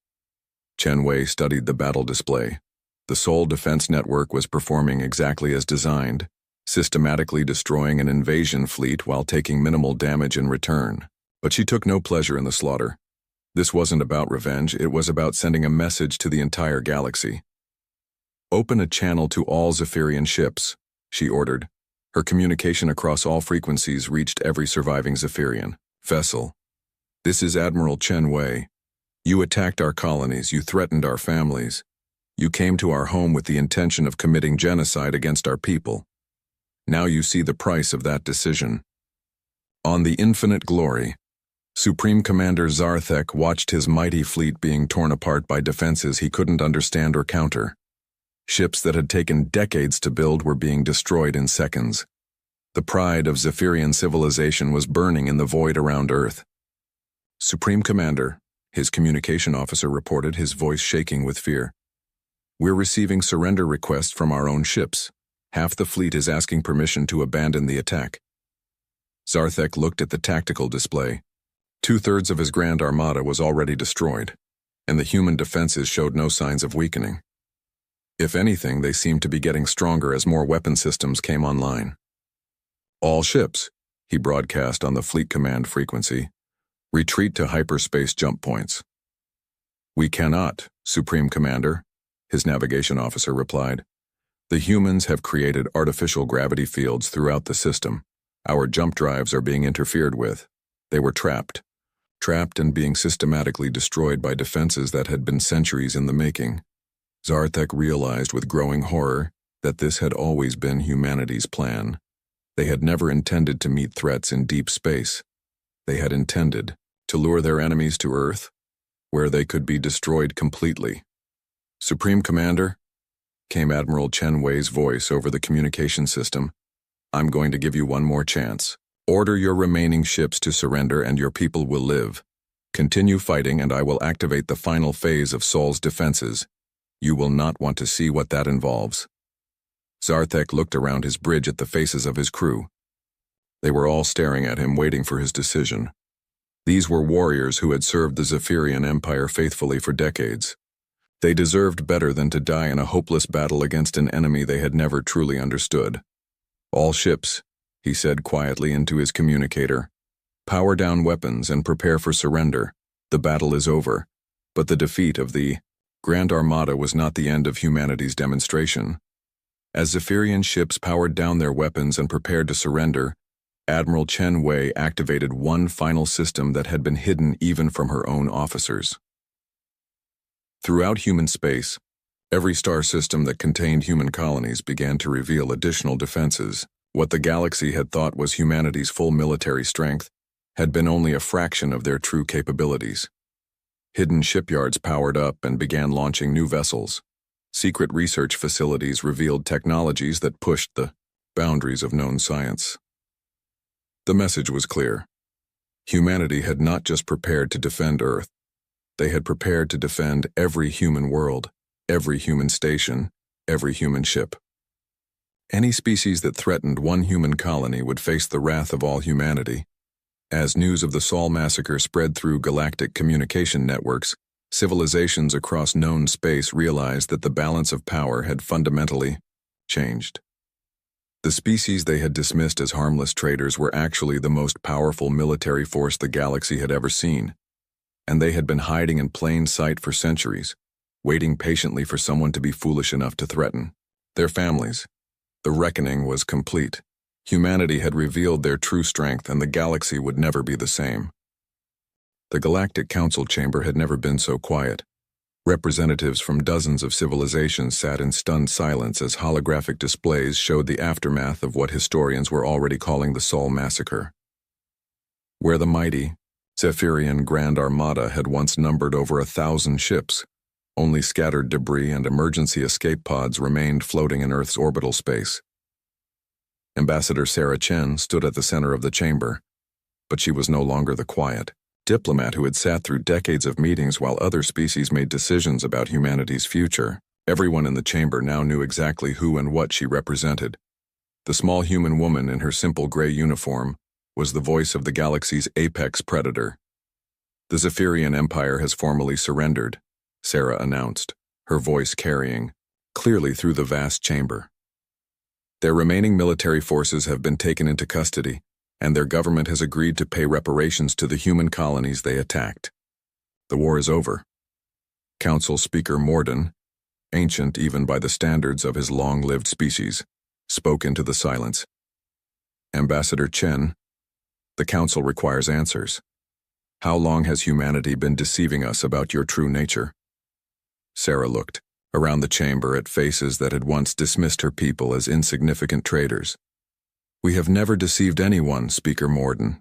Chen Wei studied the battle display. The Sol Defense Network was performing exactly as designed, systematically destroying an invasion fleet while taking minimal damage in return. But she took no pleasure in the slaughter. This wasn't about revenge, it was about sending a message to the entire galaxy. "Open a channel to all Zephyrian ships," she ordered. Her communication across all frequencies reached every surviving Zephyrian vessel. "This is Admiral Chen Wei. You attacked our colonies, you threatened our families. You came to our home with the intention of committing genocide against our people. Now you see the price of that decision." On the Infinite Glory, Supreme Commander Zarthek watched his mighty fleet being torn apart by defenses he couldn't understand or counter. Ships that had taken decades to build were being destroyed in seconds. The pride of Zephyrian civilization was burning in the void around Earth. "Supreme Commander," his communication officer reported, his voice shaking with fear. "We're receiving surrender requests from our own ships. Half the fleet is asking permission to abandon the attack." Zarthek looked at the tactical display. 2/3 of his Grand Armada was already destroyed, and the human defenses showed no signs of weakening. If anything, they seemed to be getting stronger as more weapon systems came online. "All ships," he broadcast on the fleet command frequency, "retreat to hyperspace jump points." "We cannot, Supreme Commander," his navigation officer replied. "The humans have created artificial gravity fields throughout the system. Our jump drives are being interfered with. They were trapped and being systematically destroyed by defenses that had been centuries in the making." Zarthek realized with growing horror that this had always been humanity's plan. They had never intended to meet threats in deep space. They had intended to lure their enemies to Earth, where they could be destroyed completely. "Supreme Commander," came Admiral Chen Wei's voice over the communication system, "I'm going to give you one more chance. Order your remaining ships to surrender and your people will live. Continue fighting and I will activate the final phase of Sol's defenses. You will not want to see what that involves." Zarthek looked around his bridge at the faces of his crew. They were all staring at him, waiting for his decision. These were warriors who had served the Zephyrian Empire faithfully for decades. They deserved better than to die in a hopeless battle against an enemy they had never truly understood. "All ships," he said quietly into his communicator, "power down weapons and prepare for surrender. The battle is over, but the defeat of the Grand Armada was not the end of humanity's demonstration." As Zephyrian ships powered down their weapons and prepared to surrender, Admiral Chen Wei activated one final system that had been hidden even from her own officers. Throughout human space, every star system that contained human colonies began to reveal additional defenses. What the galaxy had thought was humanity's full military strength had been only a fraction of their true capabilities. Hidden shipyards powered up and began launching new vessels. Secret research facilities revealed technologies that pushed the boundaries of known science. The message was clear. Humanity had not just prepared to defend Earth. They had prepared to defend every human world, every human station, every human ship. Any species that threatened one human colony would face the wrath of all humanity. As news of the Sol massacre spread through galactic communication networks, civilizations across known space realized that the balance of power had fundamentally changed. The species they had dismissed as harmless traders were actually the most powerful military force the galaxy had ever seen, and they had been hiding in plain sight for centuries, waiting patiently for someone to be foolish enough to threaten their families. The reckoning was complete. Humanity had revealed their true strength, and the galaxy would never be the same. The Galactic Council chamber had never been so quiet. Representatives from dozens of civilizations sat in stunned silence as holographic displays showed the aftermath of what historians were already calling the Sol massacre. Where the mighty, Zephyrian Grand Armada had once numbered over 1,000 ships, only scattered debris and emergency escape pods remained floating in Earth's orbital space. Ambassador Sarah Chen stood at the center of the chamber, but she was no longer the quiet diplomat who had sat through decades of meetings while other species made decisions about humanity's future. Everyone in the chamber now knew exactly who and what she represented. The small human woman in her simple gray uniform was the voice of the galaxy's apex predator. The Zephyrian Empire has formally surrendered, Sarah announced, her voice carrying clearly through the vast chamber. Their remaining military forces have been taken into custody, and their government has agreed to pay reparations to the human colonies they attacked. The war is over. Council Speaker Morden, ancient even by the standards of his long-lived species, spoke into the silence. Ambassador Chen, the Council requires answers. How long has humanity been deceiving us about your true nature? Sarah looked around the chamber at faces that had once dismissed her people as insignificant traders. We have never deceived anyone, Speaker Morden.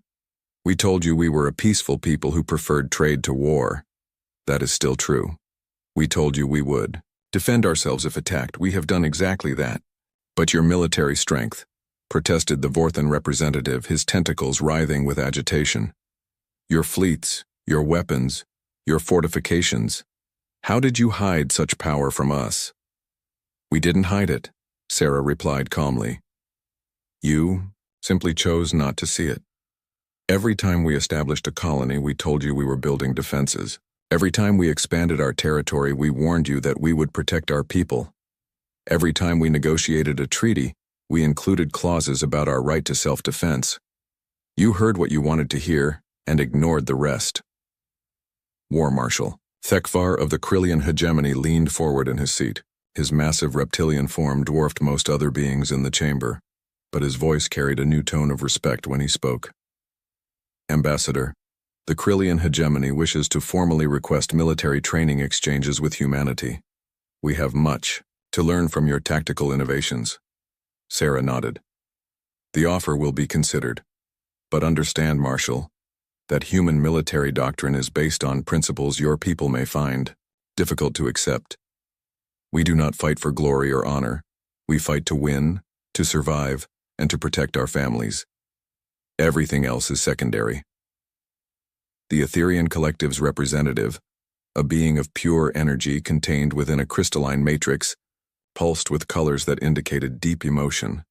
We told you we were a peaceful people who preferred trade to war. That is still true. We told you we would defend ourselves if attacked. We have done exactly that. But your military strength, protested the Vorthan representative, his tentacles writhing with agitation. Your fleets, your weapons, your fortifications. How did you hide such power from us? We didn't hide it, Sarah replied calmly. You simply chose not to see it. Every time we established a colony, we told you we were building defenses. Every time we expanded our territory, we warned you that we would protect our people. Every time we negotiated a treaty, we included clauses about our right to self-defense. You heard what you wanted to hear and ignored the rest. War Marshal Thekvar of the Krillian hegemony leaned forward in his seat. His massive reptilian form dwarfed most other beings in the chamber, but his voice carried a new tone of respect when he spoke. Ambassador, the Krillian hegemony wishes to formally request military training exchanges with humanity. We have much to learn from your tactical innovations. Sarah nodded. The offer will be considered, but understand, Marshal, that human military doctrine is based on principles your people may find difficult to accept. We do not fight for glory or honor. We fight to win, to survive, and to protect our families. Everything else is secondary. The Etherian Collective's representative, a being of pure energy contained within a crystalline matrix, pulsed with colors that indicated deep emotion.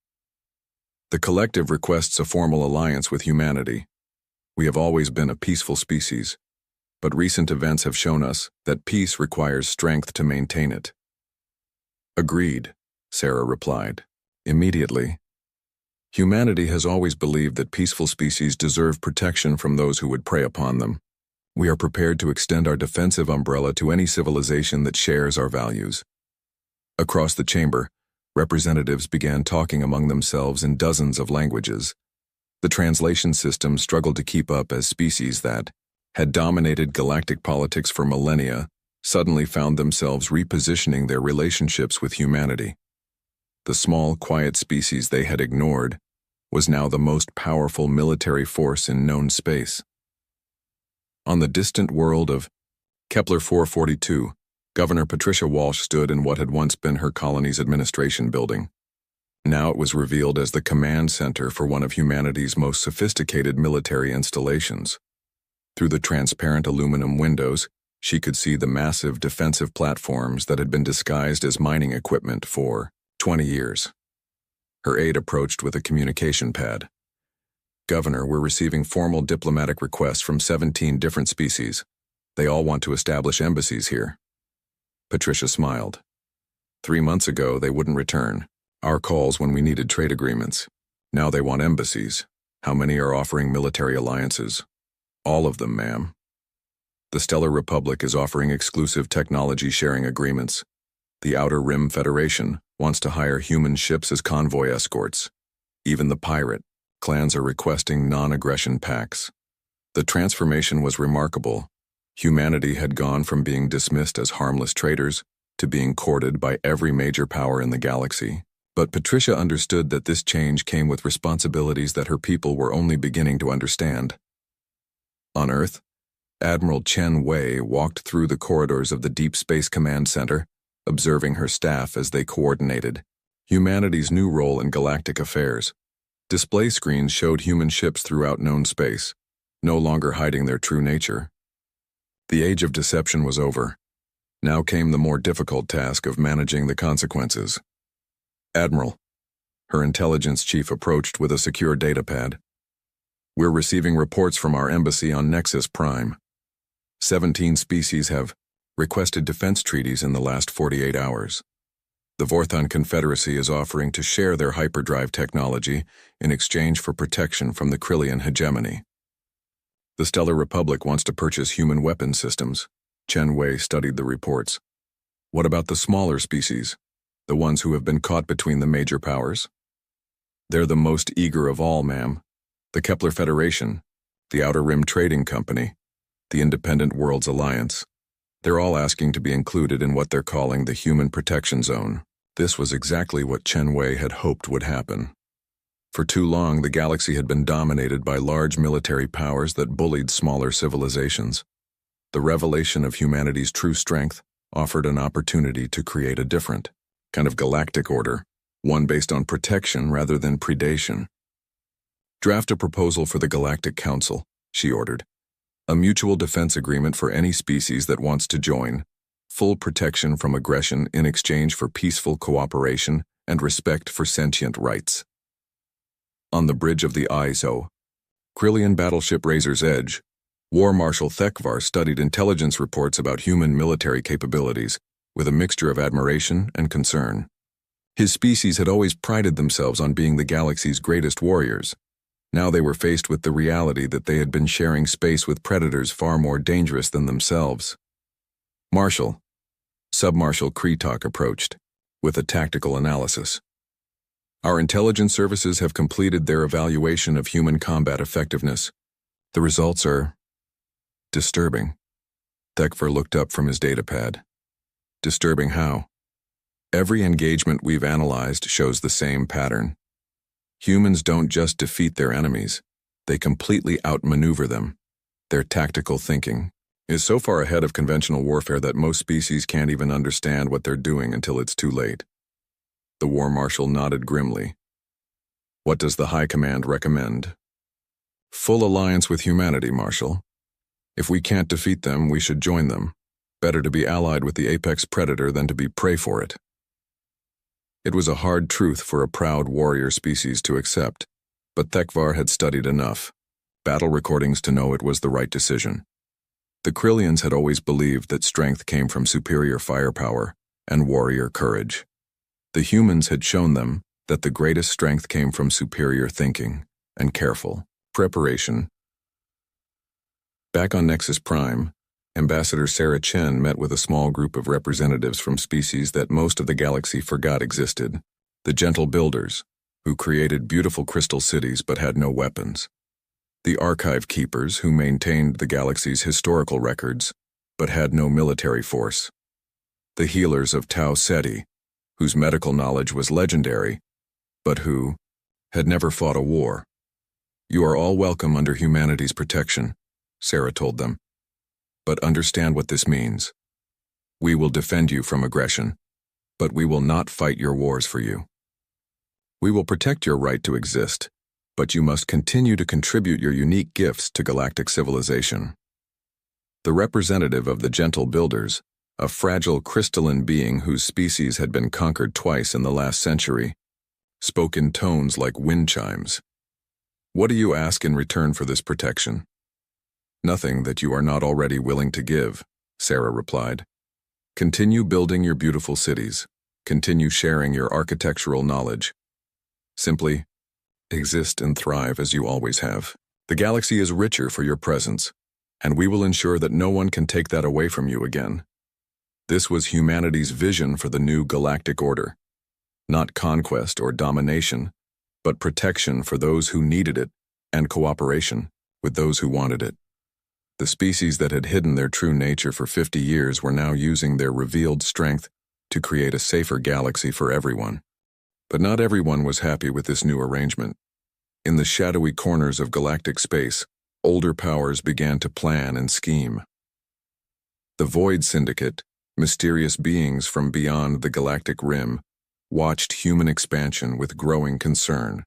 The Collective requests a formal alliance with humanity. We have always been a peaceful species, but recent events have shown us that peace requires strength to maintain it. Agreed, Sarah replied. Immediately. Humanity has always believed that peaceful species deserve protection from those who would prey upon them. We are prepared to extend our defensive umbrella to any civilization that shares our values. Across the chamber, representatives began talking among themselves in dozens of languages. The translation system struggled to keep up as species that had dominated galactic politics for millennia suddenly found themselves repositioning their relationships with humanity. The small, quiet species they had ignored was now the most powerful military force in known space. On the distant world of Kepler 442, Governor Patricia Walsh stood in what had once been her colony's administration building. Now it was revealed as the command center for one of humanity's most sophisticated military installations. Through the transparent aluminum windows, she could see the massive defensive platforms that had been disguised as mining equipment for 20 years. Her aide approached with a communication pad. "Governor, we're receiving formal diplomatic requests from 17 different species. They all want to establish embassies here." Patricia smiled. 3 months ago, they wouldn't return our calls when we needed trade agreements. Now they want embassies. How many are offering military alliances? All of them, ma'am. The Stellar Republic is offering exclusive technology sharing agreements. The Outer Rim Federation wants to hire human ships as convoy escorts. Even the pirate clans are requesting non-aggression pacts. The transformation was remarkable. Humanity had gone from being dismissed as harmless traitors to being courted by every major power in the galaxy. But Patricia understood that this change came with responsibilities that her people were only beginning to understand. On Earth, Admiral Chen Wei walked through the corridors of the Deep Space Command Center, observing her staff as they coordinated humanity's new role in galactic affairs. Display screens showed human ships throughout known space, no longer hiding their true nature. The age of deception was over. Now came the more difficult task of managing the consequences. "Admiral," her intelligence chief approached with a secure datapad. "We're receiving reports from our embassy on Nexus Prime. 17 species have requested defense treaties in the last 48 hours. The Vorthon Confederacy is offering to share their hyperdrive technology in exchange for protection from the Krillian hegemony. The Stellar Republic wants to purchase human weapon systems." Chen Wei studied the reports. "What about the smaller species? The ones who have been caught between the major powers?" "They're the most eager of all, ma'am. The Kepler Federation, the Outer Rim Trading Company, the Independent Worlds Alliance. They're all asking to be included in what they're calling the Human Protection Zone." This was exactly what Chen Wei had hoped would happen. For too long, the galaxy had been dominated by large military powers that bullied smaller civilizations. The revelation of humanity's true strength offered an opportunity to create a different kind of galactic order, one based on protection rather than predation. "Draft a proposal for the Galactic Council," she ordered. "A mutual defense agreement for any species that wants to join, full protection from aggression in exchange for peaceful cooperation and respect for sentient rights." On the bridge of the ISO, Krillian battleship Razor's Edge, War Marshal Thekvar studied intelligence reports about human military capabilities with a mixture of admiration and concern. His species had always prided themselves on being the galaxy's greatest warriors. Now they were faced with the reality that they had been sharing space with predators far more dangerous than themselves. "Marshal," Submarshal Kretok approached, with a tactical analysis. "Our intelligence services have completed their evaluation of human combat effectiveness. The results are disturbing." Thekvar looked up from his datapad. "Disturbing how?" "Every engagement we've analyzed shows the same pattern. Humans don't just defeat their enemies, they completely outmaneuver them. Their tactical thinking is so far ahead of conventional warfare that most species can't even understand what they're doing until it's too late." The War Marshal nodded grimly. "What does the High Command recommend?" "Full alliance with humanity, Marshal. If we can't defeat them, we should join them. Better to be allied with the apex predator than to be prey for it." It was a hard truth for a proud warrior species to accept, but Thekvar had studied enough battle recordings to know it was the right decision. The Krillians had always believed that strength came from superior firepower and warrior courage. The humans had shown them that the greatest strength came from superior thinking and careful preparation. Back on Nexus Prime, Ambassador Sarah Chen met with a small group of representatives from species that most of the galaxy forgot existed, the Gentle Builders, who created beautiful crystal cities but had no weapons. The archive keepers, who maintained the galaxy's historical records but had no military force. The healers of Tau Ceti, whose medical knowledge was legendary, but who had never fought a war. "You are all welcome under humanity's protection," Sarah told them. "But understand what this means. We will defend you from aggression, but we will not fight your wars for you. We will protect your right to exist, but you must continue to contribute your unique gifts to galactic civilization." The representative of the Gentle Builders, a fragile crystalline being whose species had been conquered twice in the last century, spoke in tones like wind chimes. "What do you ask in return for this protection?" "Nothing that you are not already willing to give," Sarah replied. "Continue building your beautiful cities. Continue sharing your architectural knowledge. Simply exist and thrive as you always have. The galaxy is richer for your presence, and we will ensure that no one can take that away from you again." This was humanity's vision for the new galactic order. Not conquest or domination, but protection for those who needed it and cooperation with those who wanted it. The species that had hidden their true nature for 50 years were now using their revealed strength to create a safer galaxy for everyone. But not everyone was happy with this new arrangement. In the shadowy corners of galactic space, older powers began to plan and scheme. The Void Syndicate, mysterious beings from beyond the galactic rim, watched human expansion with growing concern.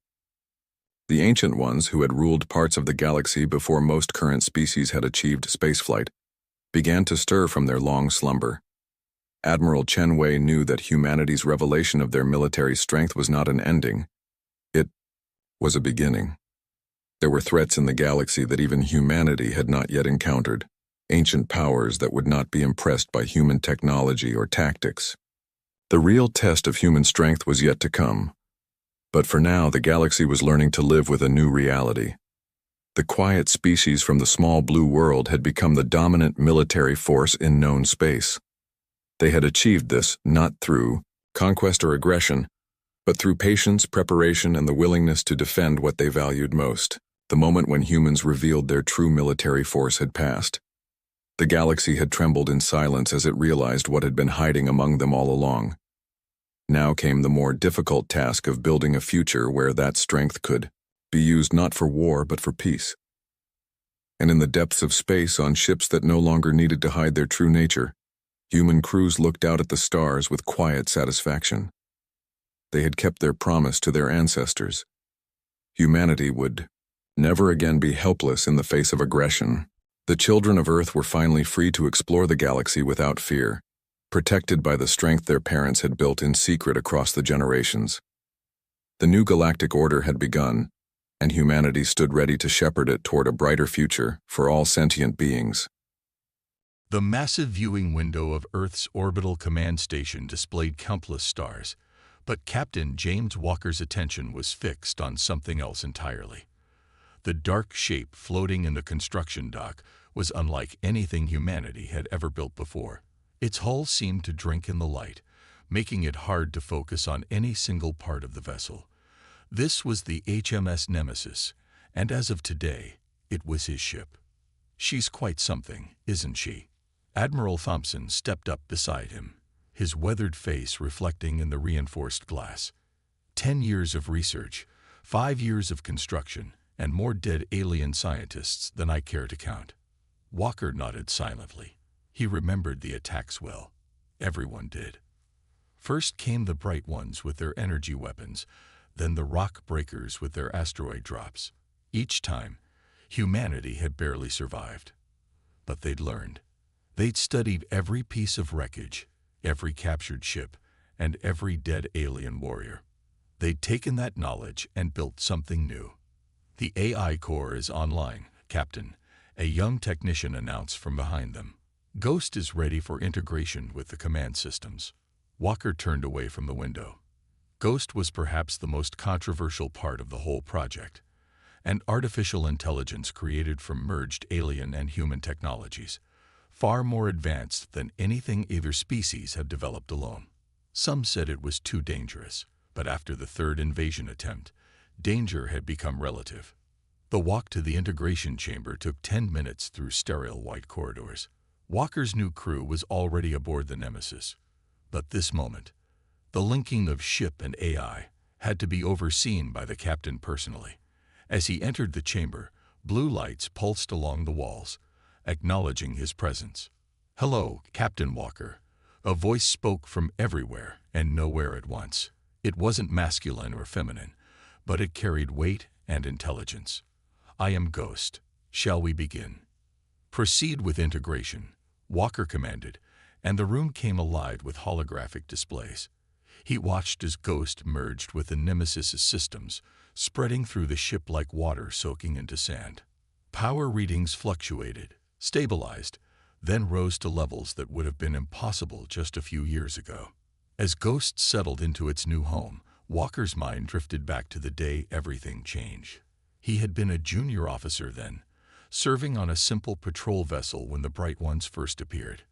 The Ancient Ones, who had ruled parts of the galaxy before most current species had achieved spaceflight, began to stir from their long slumber. Admiral Chen Wei knew that humanity's revelation of their military strength was not an ending. It was a beginning. There were threats in the galaxy that even humanity had not yet encountered, ancient powers that would not be impressed by human technology or tactics. The real test of human strength was yet to come. But for now, the galaxy was learning to live with a new reality. The quiet species from the small blue world had become the dominant military force in known space. They had achieved this not through conquest or aggression, but through patience, preparation, and the willingness to defend what they valued most. The moment when humans revealed their true military force had passed. The galaxy had trembled in silence as it realized what had been hiding among them all along. Now came the more difficult task of building a future where that strength could be used not for war but for peace. And in the depths of space, on ships that no longer needed to hide their true nature, human crews looked out at the stars with quiet satisfaction. They had kept their promise to their ancestors. Humanity would never again be helpless in the face of aggression. The children of Earth were finally free to explore the galaxy without fear, protected by the strength their parents had built in secret across the generations. The new galactic order had begun, and humanity stood ready to shepherd it toward a brighter future for all sentient beings. The massive viewing window of Earth's orbital command station displayed countless stars, but Captain James Walker's attention was fixed on something else entirely. The dark shape floating in the construction dock was unlike anything humanity had ever built before. Its hull seemed to drink in the light, making it hard to focus on any single part of the vessel. This was the HMS Nemesis, and as of today, it was his ship. "She's quite something, isn't she?" Admiral Thompson stepped up beside him, his weathered face reflecting in the reinforced glass. 10 years of research, 5 years of construction, and more dead alien scientists than I care to count. Walker nodded silently. He remembered the attacks well. Everyone did. First came the bright ones with their energy weapons, then the rock breakers with their asteroid drops. Each time, humanity had barely survived. But they'd learned. They'd studied every piece of wreckage, every captured ship, and every dead alien warrior. They'd taken that knowledge and built something new. "The AI core is online, Captain," a young technician announced from behind them. "Ghost is ready for integration with the command systems." Walker turned away from the window. Ghost was perhaps the most controversial part of the whole project. An artificial intelligence created from merged alien and human technologies, far more advanced than anything either species had developed alone. Some said it was too dangerous. But after the third invasion attempt, danger had become relative. The walk to the integration chamber took 10 minutes through sterile white corridors. Walker's new crew was already aboard the Nemesis. But this moment, the linking of ship and AI, had to be overseen by the captain personally. As he entered the chamber, blue lights pulsed along the walls, acknowledging his presence. "Hello, Captain Walker." A voice spoke from everywhere and nowhere at once. It wasn't masculine or feminine, but it carried weight and intelligence. "I am Ghost. Shall we begin?" "Proceed with integration," Walker commanded, and the room came alive with holographic displays. He watched as Ghost merged with the Nemesis's systems, spreading through the ship like water soaking into sand. Power readings fluctuated, stabilized, then rose to levels that would have been impossible just a few years ago. As Ghost settled into its new home, Walker's mind drifted back to the day everything changed. He had been a junior officer then, serving on a simple patrol vessel when the Bright Ones first appeared.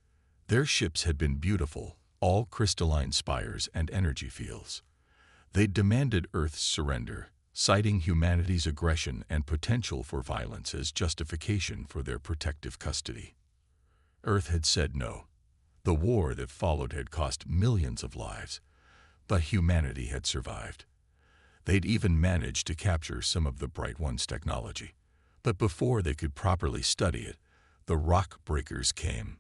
Their ships had been beautiful, all crystalline spires and energy fields. They demanded Earth's surrender, citing humanity's aggression and potential for violence as justification for their protective custody. Earth had said no. The war that followed had cost millions of lives, but humanity had survived. They'd even managed to capture some of the Bright One's technology. But before they could properly study it, the rock breakers came.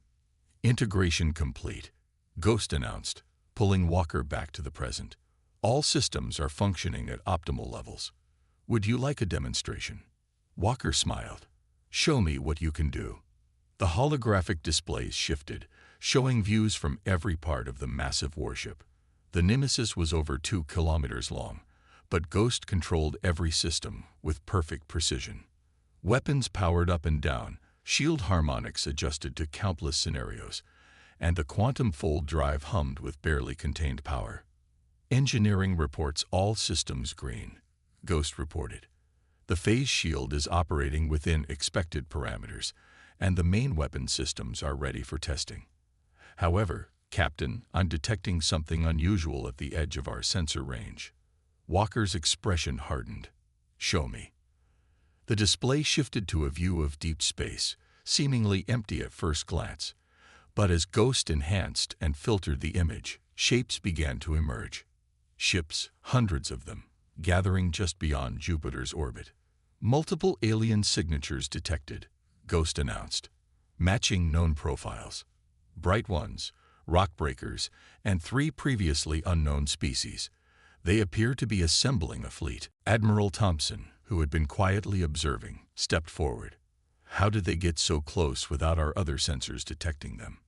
"Integration complete," Ghost announced, pulling Walker back to the present. "All systems are functioning at optimal levels. Would you like a demonstration?" Walker smiled. "Show me what you can do." The holographic displays shifted, showing views from every part of the massive warship. The Nemesis was over 2 kilometers long, but Ghost controlled every system with perfect precision. Weapons powered up and down, shield harmonics adjusted to countless scenarios, and the quantum fold drive hummed with barely contained power. "Engineering reports all systems green," Ghost reported. "The phase shield is operating within expected parameters, and the main weapon systems are ready for testing. However, Captain, I'm detecting something unusual at the edge of our sensor range." Walker's expression hardened. "Show me." The display shifted to a view of deep space, seemingly empty at first glance. But as Ghost enhanced and filtered the image, shapes began to emerge. Ships, hundreds of them, gathering just beyond Jupiter's orbit. "Multiple alien signatures detected," Ghost announced, "matching known profiles. Bright Ones, rock breakers, and 3 previously unknown species. They appear to be assembling a fleet." Admiral Thompson, who had been quietly observing, stepped forward. "How did they get so close without our other sensors detecting them?"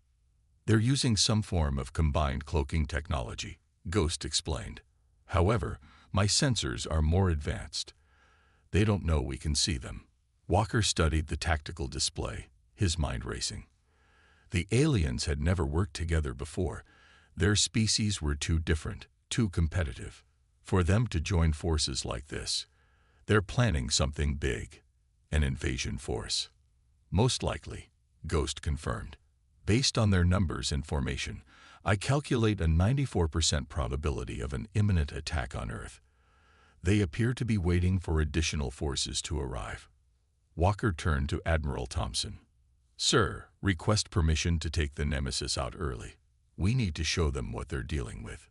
"They're using some form of combined cloaking technology," Ghost explained. "However, my sensors are more advanced. They don't know we can see them." Walker studied the tactical display, his mind racing. The aliens had never worked together before. Their species were too different, too competitive. For them to join forces like this, they're planning something big, an invasion force. "Most likely," Ghost confirmed. "Based on their numbers and formation, I calculate a 94% probability of an imminent attack on Earth. They appear to be waiting for additional forces to arrive." Walker turned to Admiral Thompson. "Sir, request permission to take the Nemesis out early. We need to show them what they're dealing with."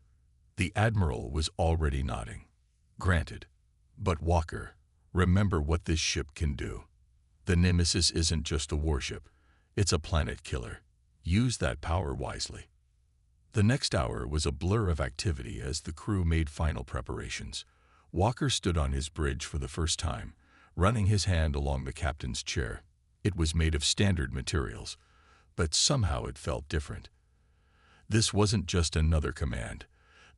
The Admiral was already nodding. "Granted. But Walker, remember what this ship can do. The Nemesis isn't just a warship. It's a planet killer. Use that power wisely." The next hour was a blur of activity as the crew made final preparations. Walker stood on his bridge for the first time, running his hand along the captain's chair. It was made of standard materials, but somehow it felt different. This wasn't just another command.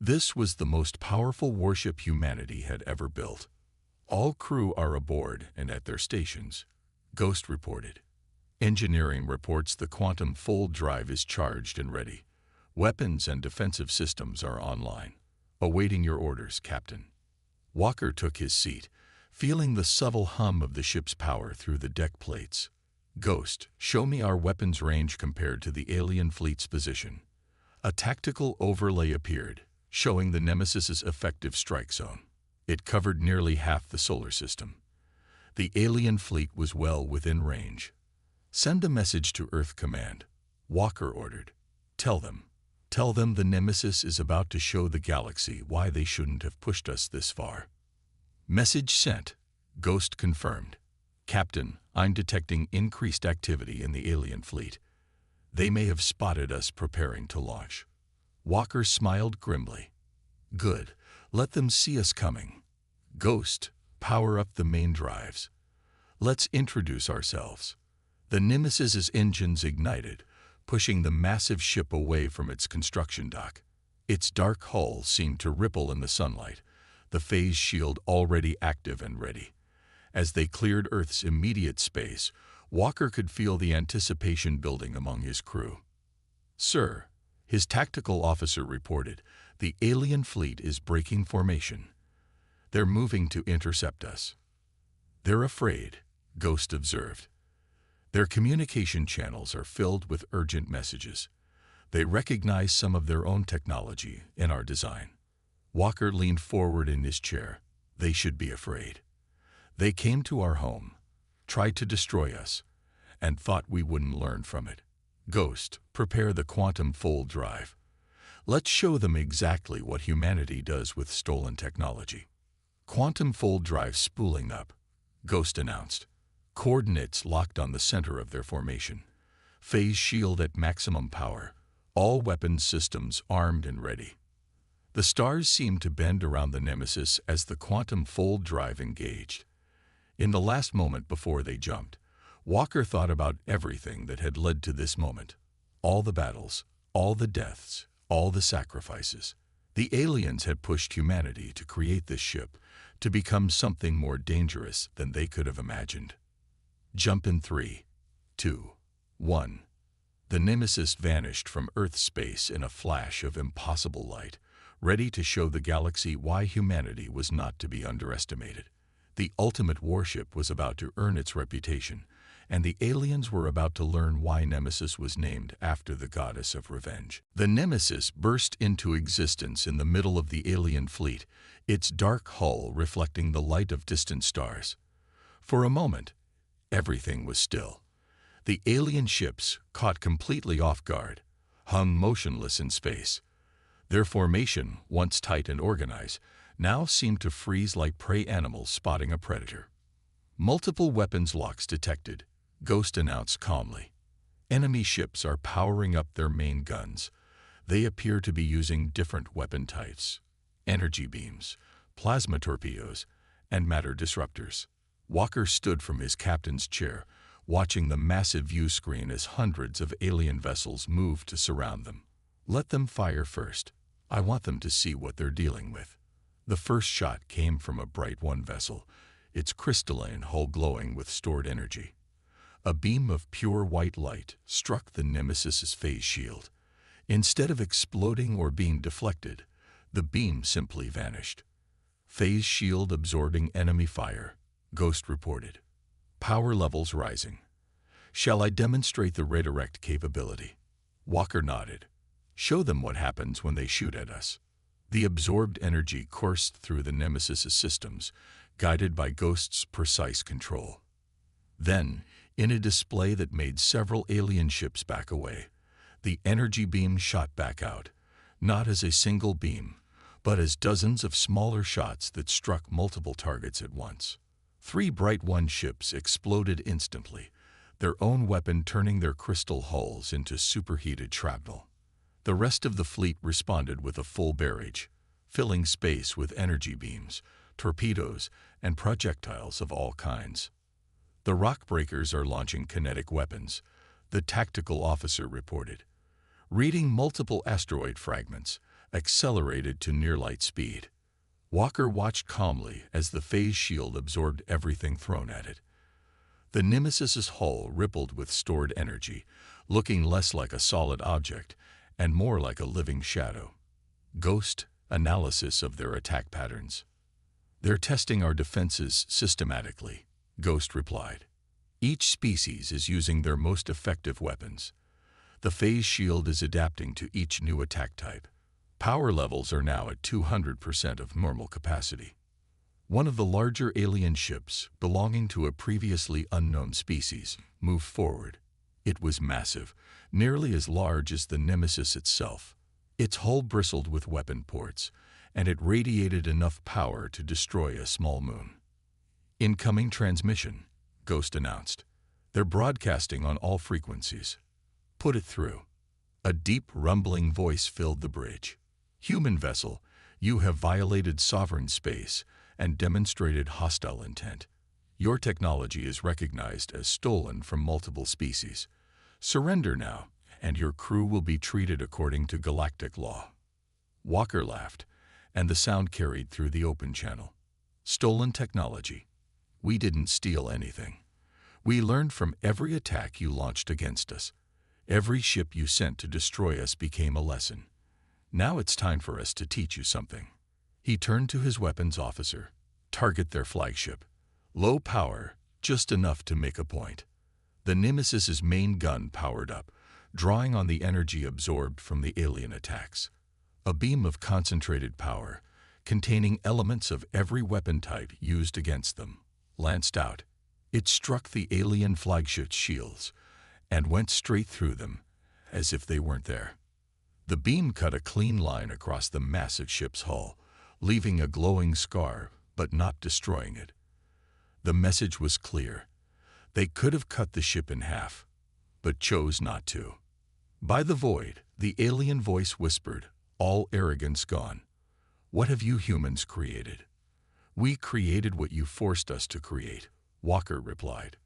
This was the most powerful warship humanity had ever built. "All crew are aboard and at their stations," Ghost reported. "Engineering reports the quantum fold drive is charged and ready. Weapons and defensive systems are online. Awaiting your orders, Captain." Walker took his seat, feeling the subtle hum of the ship's power through the deck plates. "Ghost, show me our weapons range compared to the alien fleet's position." A tactical overlay appeared, showing the Nemesis's effective strike zone. It covered nearly half the solar system. The alien fleet was well within range. "Send a message to Earth Command," Walker ordered. Tell them the Nemesis is about to show the galaxy why they shouldn't have pushed us this far." "Message sent," Ghost confirmed. "Captain, I'm detecting increased activity in the alien fleet. They may have spotted us preparing to launch." Walker smiled grimly. "Good. Let them see us coming. Ghost, power up the main drives. Let's introduce ourselves." The Nemesis's engines ignited, pushing the massive ship away from its construction dock. Its dark hull seemed to ripple in the sunlight, the phase shield already active and ready. As they cleared Earth's immediate space, Walker could feel the anticipation building among his crew. "Sir," his tactical officer reported, "the alien fleet is breaking formation. They're moving to intercept us." "They're afraid," Ghost observed. "Their communication channels are filled with urgent messages. They recognize some of their own technology in our design." Walker leaned forward in his chair. "They should be afraid. They came to our home, tried to destroy us, and thought we wouldn't learn from it. Ghost, prepare the quantum fold drive. Let's show them exactly what humanity does with stolen technology." "Quantum fold drive spooling up," Ghost announced. Coordinates locked on the center of their formation. Phase shield at maximum power. All weapons systems armed and ready. The stars seemed to bend around the Nemesis as the quantum fold drive engaged. In the last moment before they jumped, Walker thought about everything that had led to this moment. All the battles, all the deaths, all the sacrifices. The aliens had pushed humanity to create this ship, to become something more dangerous than they could have imagined. Jump in 3, 2, 1. The Nemesis vanished from Earth's space in a flash of impossible light, ready to show the galaxy why humanity was not to be underestimated. The ultimate warship was about to earn its reputation, and the aliens were about to learn why Nemesis was named after the goddess of revenge. The Nemesis burst into existence in the middle of the alien fleet, its dark hull reflecting the light of distant stars. For a moment, everything was still. The alien ships, caught completely off guard, hung motionless in space. Their formation, once tight and organized, now seemed to freeze like prey animals spotting a predator. "Multiple weapons locks detected," Ghost announced calmly. "Enemy ships are powering up their main guns. They appear to be using different weapon types: energy beams, plasma torpedoes, and matter disruptors." Walker stood from his captain's chair, watching the massive view screen as hundreds of alien vessels moved to surround them. "Let them fire first. I want them to see what they're dealing with." The first shot came from a Bright One vessel, its crystalline hull glowing with stored energy. A beam of pure white light struck the Nemesis's phase shield. Instead of exploding or being deflected, the beam simply vanished. "Phase shield absorbing enemy fire," Ghost reported. "Power levels rising. Shall I demonstrate the redirect capability?" Walker nodded. "Show them what happens when they shoot at us." The absorbed energy coursed through the Nemesis's systems, guided by Ghost's precise control. Then, in a display that made several alien ships back away, the energy beam shot back out, not as a single beam, but as dozens of smaller shots that struck multiple targets at once. 3 Bright One ships exploded instantly, their own weapon turning their crystal hulls into superheated shrapnel. The rest of the fleet responded with a full barrage, filling space with energy beams, torpedoes, and projectiles of all kinds. "The rock breakers are launching kinetic weapons," the tactical officer reported. Reading multiple asteroid fragments, accelerated to near-light speed. Walker watched calmly as the phase shield absorbed everything thrown at it. The Nemesis's hull rippled with stored energy, looking less like a solid object and more like a living shadow. Ghost, analysis of their attack patterns. "They're testing our defenses systematically," Ghost replied. "Each species is using their most effective weapons. The phase shield is adapting to each new attack type. Power levels are now at 200% of normal capacity. One of the larger alien ships, belonging to a previously unknown species, moved forward. It was massive, nearly as large as the Nemesis itself. Its hull bristled with weapon ports, and it radiated enough power to destroy a small moon. "Incoming transmission," Ghost announced. "They're broadcasting on all frequencies. Put it through." A deep, rumbling voice filled the bridge. "Human vessel, you have violated sovereign space and demonstrated hostile intent. Your technology is recognized as stolen from multiple species. Surrender now, and your crew will be treated according to galactic law." Walker laughed, and the sound carried through the open channel. "Stolen technology. We didn't steal anything. We learned from every attack you launched against us. Every ship you sent to destroy us became a lesson. Now it's time for us to teach you something." He turned to his weapons officer. "Target their flagship. Low power, just enough to make a point." The Nemesis's main gun powered up, drawing on the energy absorbed from the alien attacks. A beam of concentrated power, containing elements of every weapon type used against them, lanced out. It struck the alien flagship's shields and went straight through them, as if they weren't there. The beam cut a clean line across the massive ship's hull, leaving a glowing scar, but not destroying it. The message was clear. They could have cut the ship in half, but chose not to. By the void, the alien voice whispered, all arrogance gone. "What have you humans created?" "We created what you forced us to create," Walker replied.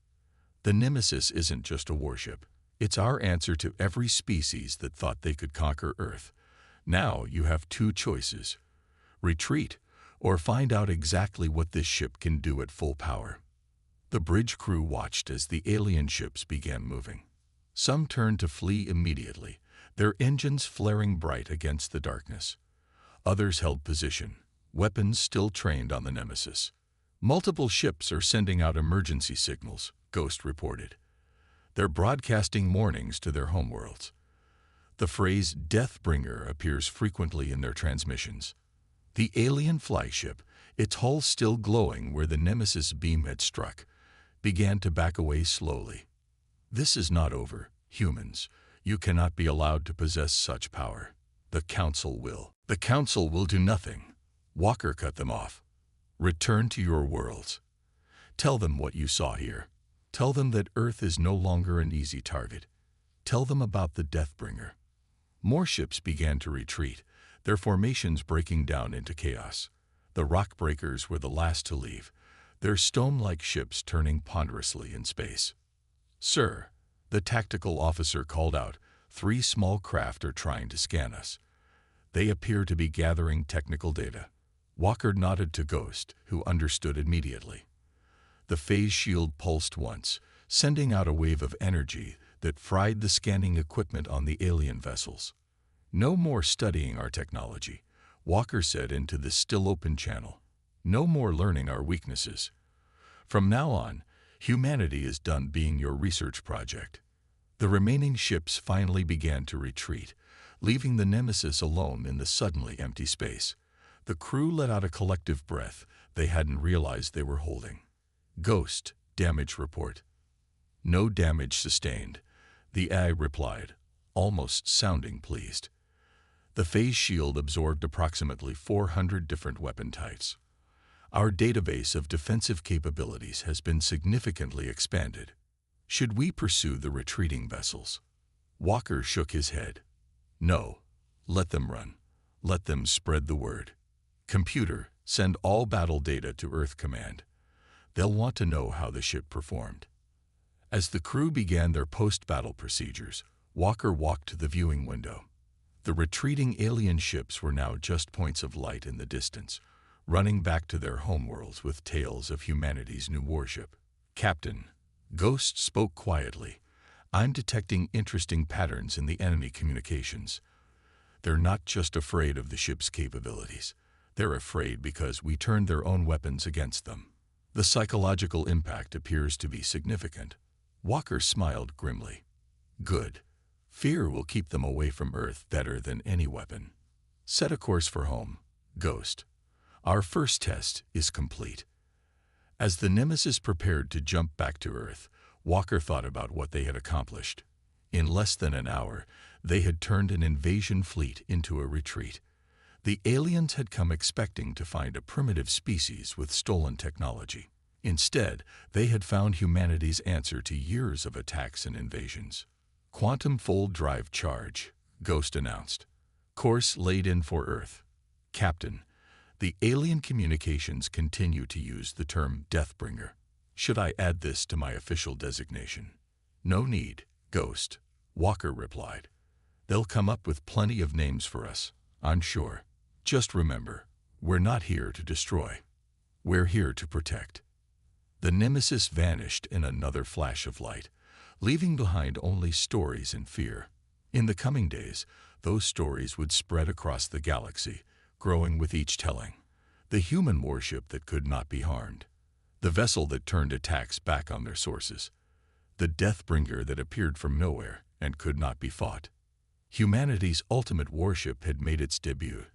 "The Nemesis isn't just a warship. It's our answer to every species that thought they could conquer Earth. Now you have two choices: retreat, or find out exactly what this ship can do at full power." The bridge crew watched as the alien ships began moving. Some turned to flee immediately, their engines flaring bright against the darkness. Others held position, weapons still trained on the Nemesis. "Multiple ships are sending out emergency signals," Ghost reported. "They're broadcasting warnings to their homeworlds." The phrase Deathbringer appears frequently in their transmissions. The alien flagship, its hull still glowing where the Nemesis beam had struck, began to back away slowly. "This is not over, humans. You cannot be allowed to possess such power. The Council will." "The Council will do nothing," Walker cut them off. "Return to your worlds. Tell them what you saw here. Tell them that Earth is no longer an easy target. Tell them about the Deathbringer." More ships began to retreat, their formations breaking down into chaos. The Rockbreakers were the last to leave, their stone-like ships turning ponderously in space. "Sir," the tactical officer called out, "3 small craft are trying to scan us. They appear to be gathering technical data." Walker nodded to Ghost, who understood immediately. The phase shield pulsed once, sending out a wave of energy that fried the scanning equipment on the alien vessels. "No more studying our technology," Walker said into the still-open channel. "No more learning our weaknesses. From now on, humanity is done being your research project." The remaining ships finally began to retreat, leaving the Nemesis alone in the suddenly empty space. The crew let out a collective breath they hadn't realized they were holding. "Ghost, damage report." "No damage sustained," the AI replied, almost sounding pleased. The phase shield absorbed approximately 400 different weapon types. "Our database of defensive capabilities has been significantly expanded. Should we pursue the retreating vessels?" Walker shook his head. "No. Let them run. Let them spread the word. Computer, send all battle data to Earth Command. They'll want to know how the ship performed." As the crew began their post-battle procedures, Walker walked to the viewing window. The retreating alien ships were now just points of light in the distance, running back to their homeworlds with tales of humanity's new warship. "Captain," Ghost spoke quietly, "I'm detecting interesting patterns in the enemy communications. They're not just afraid of the ship's capabilities. They're afraid because we turned their own weapons against them. The psychological impact appears to be significant." Walker smiled grimly. "Good. Fear will keep them away from Earth better than any weapon." Set a course for home, Ghost. Our first test is complete. As the Nemesis prepared to jump back to Earth, Walker thought about what they had accomplished. In less than an hour, they had turned an invasion fleet into a retreat. The aliens had come expecting to find a primitive species with stolen technology. Instead, they had found humanity's answer to years of attacks and invasions. Quantum fold drive charge, Ghost announced. Course laid in for Earth. Captain, the alien communications continue to use the term Deathbringer. Should I add this to my official designation? No need, Ghost, Walker replied. They'll come up with plenty of names for us, I'm sure. Just remember, we're not here to destroy. We're here to protect. The Nemesis vanished in another flash of light, leaving behind only stories and fear. In the coming days, those stories would spread across the galaxy, growing with each telling. The human warship that could not be harmed. The vessel that turned attacks back on their sources. The Deathbringer that appeared from nowhere and could not be fought. Humanity's ultimate warship had made its debut,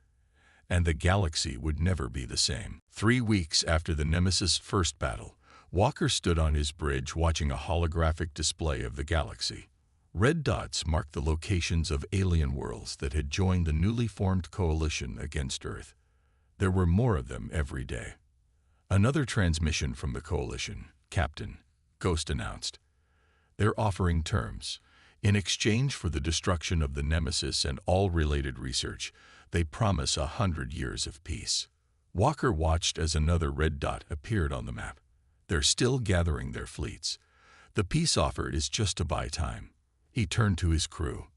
and the galaxy would never be the same. 3 weeks after the Nemesis' first battle, Walker stood on his bridge watching a holographic display of the galaxy. Red dots marked the locations of alien worlds that had joined the newly formed coalition against Earth. There were more of them every day. Another transmission from the coalition, Captain, Ghost announced. They're offering terms. In exchange for the destruction of the Nemesis and all related research, they promise 100 years of peace. Walker watched as another red dot appeared on the map. They're still gathering their fleets. The peace offered is just to buy time. He turned to his crew.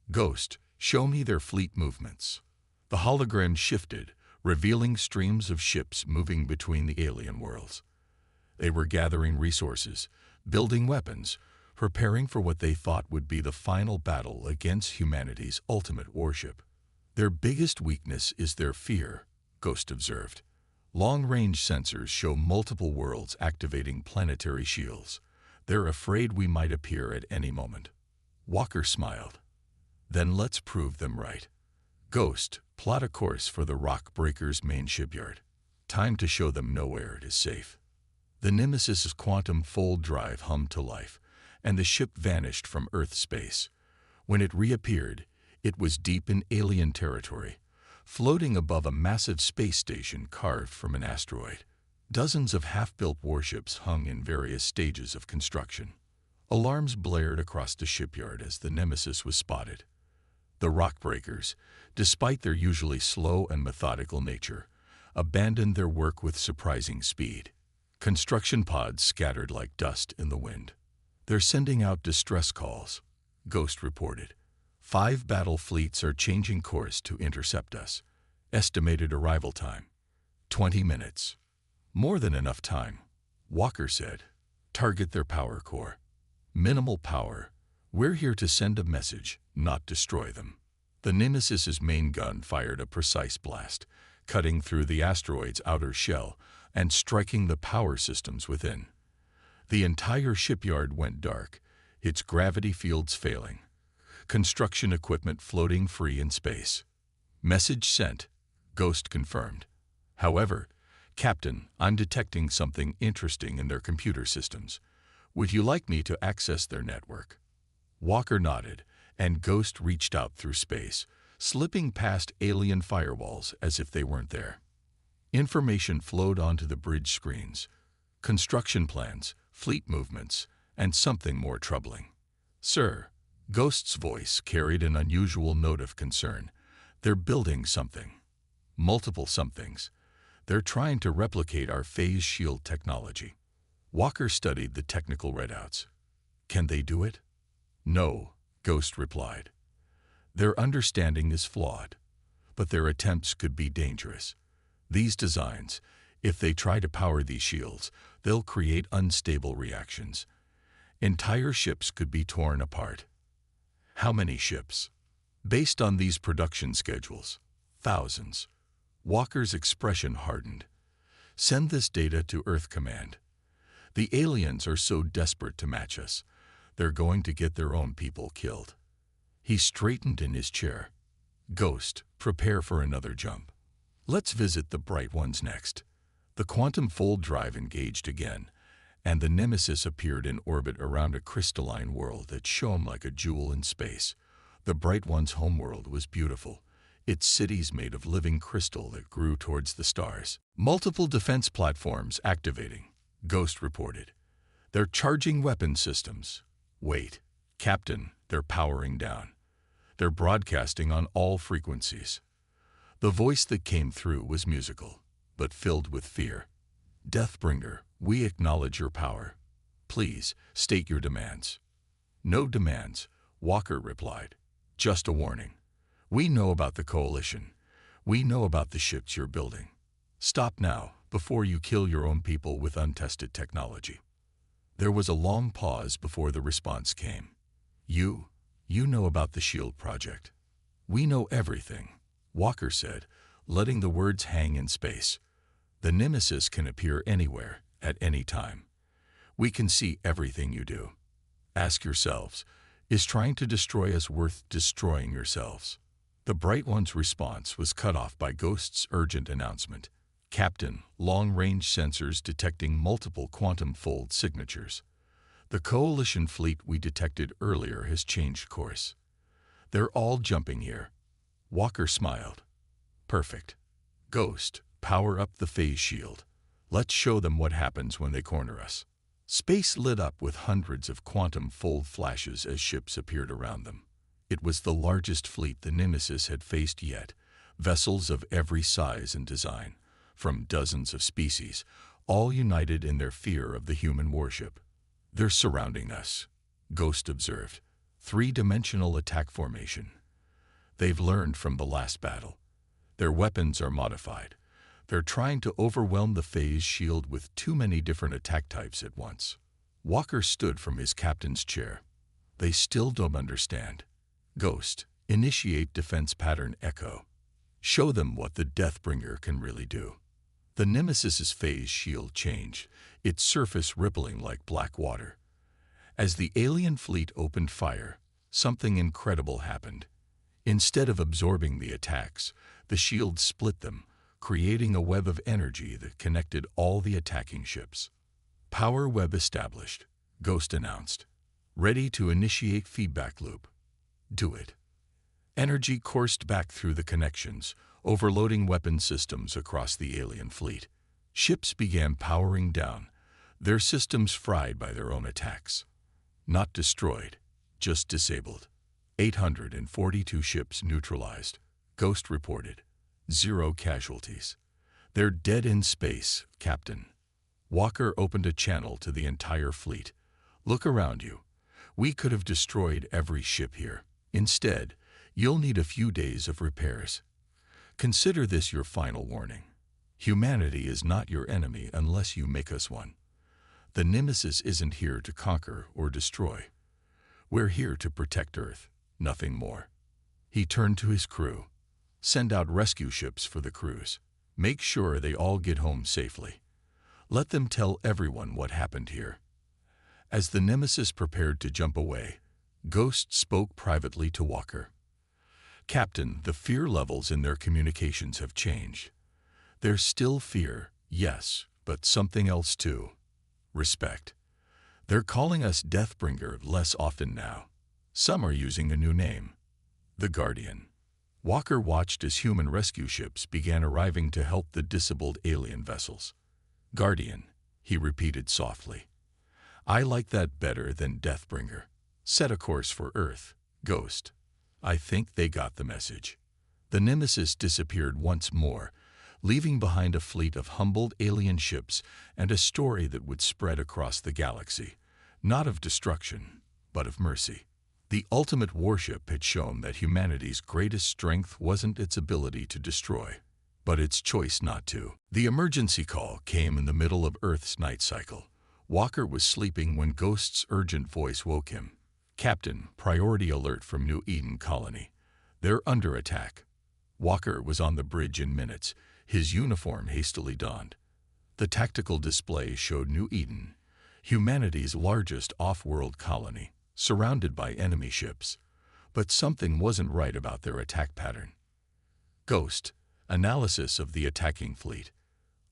Ghost, show me their fleet movements. The hologram shifted, revealing streams of ships moving between the alien worlds. They were gathering resources, building weapons, preparing for what they thought would be the final battle against humanity's ultimate warship. Their biggest weakness is their fear, Ghost observed. Long-range sensors show multiple worlds activating planetary shields. They're afraid we might appear at any moment. Walker smiled. Then let's prove them right. Ghost, plot a course for the Rock Breaker's main shipyard. Time to show them nowhere it is safe. The Nemesis's quantum fold drive hummed to life, and the ship vanished from Earth space. When it reappeared, it was deep in alien territory, floating above a massive space station carved from an asteroid. Dozens of half-built warships hung in various stages of construction. Alarms blared across the shipyard as the Nemesis was spotted. The Rockbreakers, despite their usually slow and methodical nature, abandoned their work with surprising speed. Construction pods scattered like dust in the wind. They're sending out distress calls, Ghost reported. 5 battle fleets are changing course to intercept us. Estimated arrival time, 20 minutes. More than enough time, Walker said. Target their power core. Minimal power. We're here to send a message, not destroy them. The Nemesis's main gun fired a precise blast, cutting through the asteroid's outer shell and striking the power systems within. The entire shipyard went dark, its gravity fields failing. Construction equipment floating free in space. Message sent, Ghost confirmed. However, Captain, I'm detecting something interesting in their computer systems. Would you like me to access their network? Walker nodded, and Ghost reached out through space, slipping past alien firewalls as if they weren't there. Information flowed onto the bridge screens. Construction plans, fleet movements, and something more troubling. Sir, Ghost's voice carried an unusual note of concern. They're building something. Multiple somethings. They're trying to replicate our phase shield technology. Walker studied the technical readouts. Can they do it? No, Ghost replied. Their understanding is flawed, but their attempts could be dangerous. These designs, if they try to power these shields, they'll create unstable reactions. Entire ships could be torn apart. How many ships? Based on these production schedules, thousands. Walker's expression hardened. Send this data to Earth Command. The aliens are so desperate to match us, they're going to get their own people killed. He straightened in his chair. Ghost, prepare for another jump. Let's visit the bright ones next. The quantum fold drive engaged again, and the Nemesis appeared in orbit around a crystalline world that shone like a jewel in space. The bright one's homeworld was beautiful, its cities made of living crystal that grew towards the stars. Multiple defense platforms activating, Ghost reported. They're charging weapon systems. Wait, Captain, they're powering down. They're broadcasting on all frequencies. The voice that came through was musical, but filled with fear. Deathbringer, we acknowledge your power. Please, state your demands. No demands, Walker replied. Just a warning. We know about the coalition. We know about the ships you're building. Stop now, before you kill your own people with untested technology. There was a long pause before the response came. You know about the SHIELD project. We know everything, Walker said, letting the words hang in space. The Nemesis can appear anywhere, at any time. We can see everything you do. Ask yourselves, is trying to destroy us worth destroying yourselves? The Bright One's response was cut off by Ghost's urgent announcement. Captain, long-range sensors detecting multiple quantum fold signatures. The coalition fleet we detected earlier has changed course. They're all jumping here. Walker smiled. Perfect. Ghost, power up the phase shield. Let's show them what happens when they corner us. Space lit up with hundreds of quantum fold flashes as ships appeared around them. It was the largest fleet the Nemesis had faced yet, vessels of every size and design, from dozens of species, all united in their fear of the human warship. They're surrounding us, Ghost observed. Three-dimensional attack formation. They've learned from the last battle. Their weapons are modified. They're trying to overwhelm the phase shield with too many different attack types at once. Walker stood from his captain's chair. They still don't understand. Ghost, initiate defense pattern echo. Show them what the Deathbringer can really do. The Nemesis's phase shield changed, its surface rippling like black water. As the alien fleet opened fire, something incredible happened. Instead of absorbing the attacks, the shield split them, creating a web of energy that connected all the attacking ships. Power web established, Ghost announced. Ready to initiate feedback loop. Do it. Energy coursed back through the connections, overloading weapon systems across the alien fleet. Ships began powering down, their systems fried by their own attacks. Not destroyed, just disabled. 842 ships neutralized, Ghost reported. 0 casualties. They're dead in space, Captain. Walker opened a channel to the entire fleet. Look around you. We could have destroyed every ship here. Instead, you'll need a few days of repairs. Consider this your final warning. Humanity is not your enemy unless you make us one. The Nemesis isn't here to conquer or destroy. We're here to protect Earth, nothing more. He turned to his crew. Send out rescue ships for the crews. Make sure they all get home safely. Let them tell everyone what happened here. As the Nemesis prepared to jump away, Ghost spoke privately to Walker. Captain, the fear levels in their communications have changed. There's still fear, yes, but something else too. Respect. They're calling us Deathbringer less often now. Some are using a new name. The Guardian. Walker watched as human rescue ships began arriving to help the disabled alien vessels. Guardian, he repeated softly. I like that better than Deathbringer. Set a course for Earth, Ghost. I think they got the message. The Nemesis disappeared once more, leaving behind a fleet of humbled alien ships and a story that would spread across the galaxy, not of destruction, but of mercy. The ultimate warship had shown that humanity's greatest strength wasn't its ability to destroy, but its choice not to. The emergency call came in the middle of Earth's night cycle. Walker was sleeping when Ghost's urgent voice woke him. Captain, priority alert from New Eden Colony. They're under attack. Walker was on the bridge in minutes, his uniform hastily donned. The tactical display showed New Eden, humanity's largest off-world colony, surrounded by enemy ships. But something wasn't right about their attack pattern. Ghost. Analysis of the attacking fleet.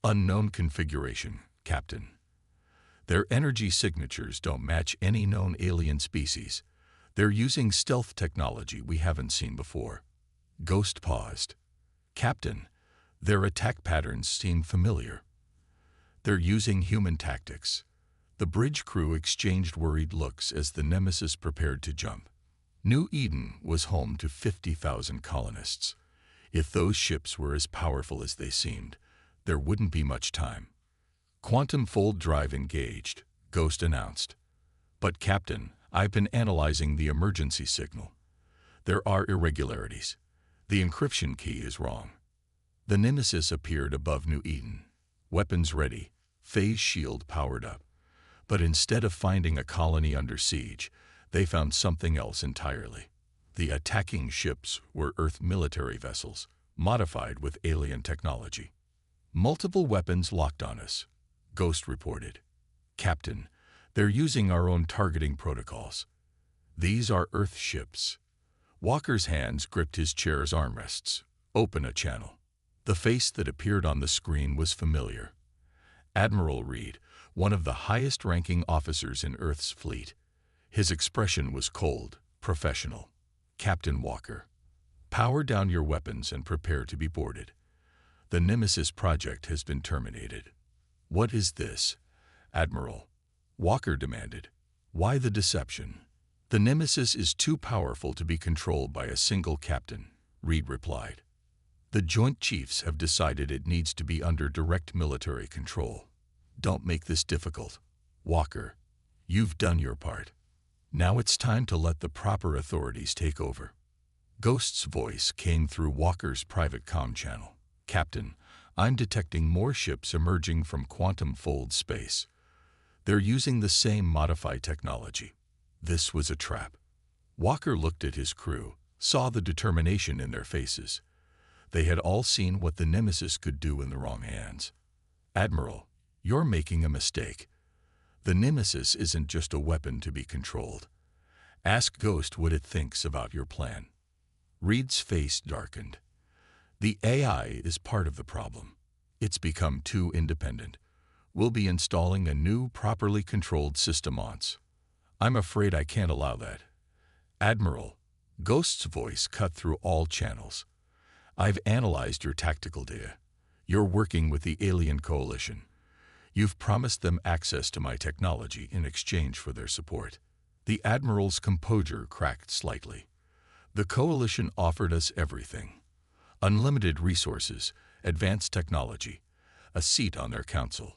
Unknown configuration, Captain. Their energy signatures don't match any known alien species. They're using stealth technology we haven't seen before. Ghost paused. Captain, their attack patterns seem familiar. They're using human tactics. The bridge crew exchanged worried looks as the Nemesis prepared to jump. New Eden was home to 50,000 colonists. If those ships were as powerful as they seemed, there wouldn't be much time. Quantum fold drive engaged, Ghost announced. But Captain, I've been analyzing the emergency signal. There are irregularities. The encryption key is wrong. The Nemesis appeared above New Eden. Weapons ready, phase shield powered up. But instead of finding a colony under siege, they found something else entirely. The attacking ships were Earth military vessels, modified with alien technology. Multiple weapons locked on us, Ghost reported. Captain, they're using our own targeting protocols. These are Earth ships. Walker's hands gripped his chair's armrests. Open a channel. The face that appeared on the screen was familiar. Admiral Reed, one of the highest-ranking officers in Earth's fleet. His expression was cold, professional. Captain Walker, power down your weapons and prepare to be boarded. The Nemesis project has been terminated. What is this, Admiral? Walker demanded. Why the deception? The Nemesis is too powerful to be controlled by a single captain, Reed replied. The Joint Chiefs have decided it needs to be under direct military control. Don't make this difficult. Walker, you've done your part. Now it's time to let the proper authorities take over. Ghost's voice came through Walker's private comm channel. Captain, I'm detecting more ships emerging from quantum fold space. They're using the same modified technology. This was a trap. Walker looked at his crew, saw the determination in their faces. They had all seen what the Nemesis could do in the wrong hands. Admiral, you're making a mistake. The Nemesis isn't just a weapon to be controlled. Ask Ghost what it thinks about your plan. Reed's face darkened. The AI is part of the problem. It's become too independent. We'll be installing a new, properly controlled system once. I'm afraid I can't allow that. Admiral, Ghost's voice cut through all channels. I've analyzed your tactical data. You're working with the alien coalition. You've promised them access to my technology in exchange for their support. The Admiral's composure cracked slightly. The coalition offered us everything. Unlimited resources, advanced technology, a seat on their council.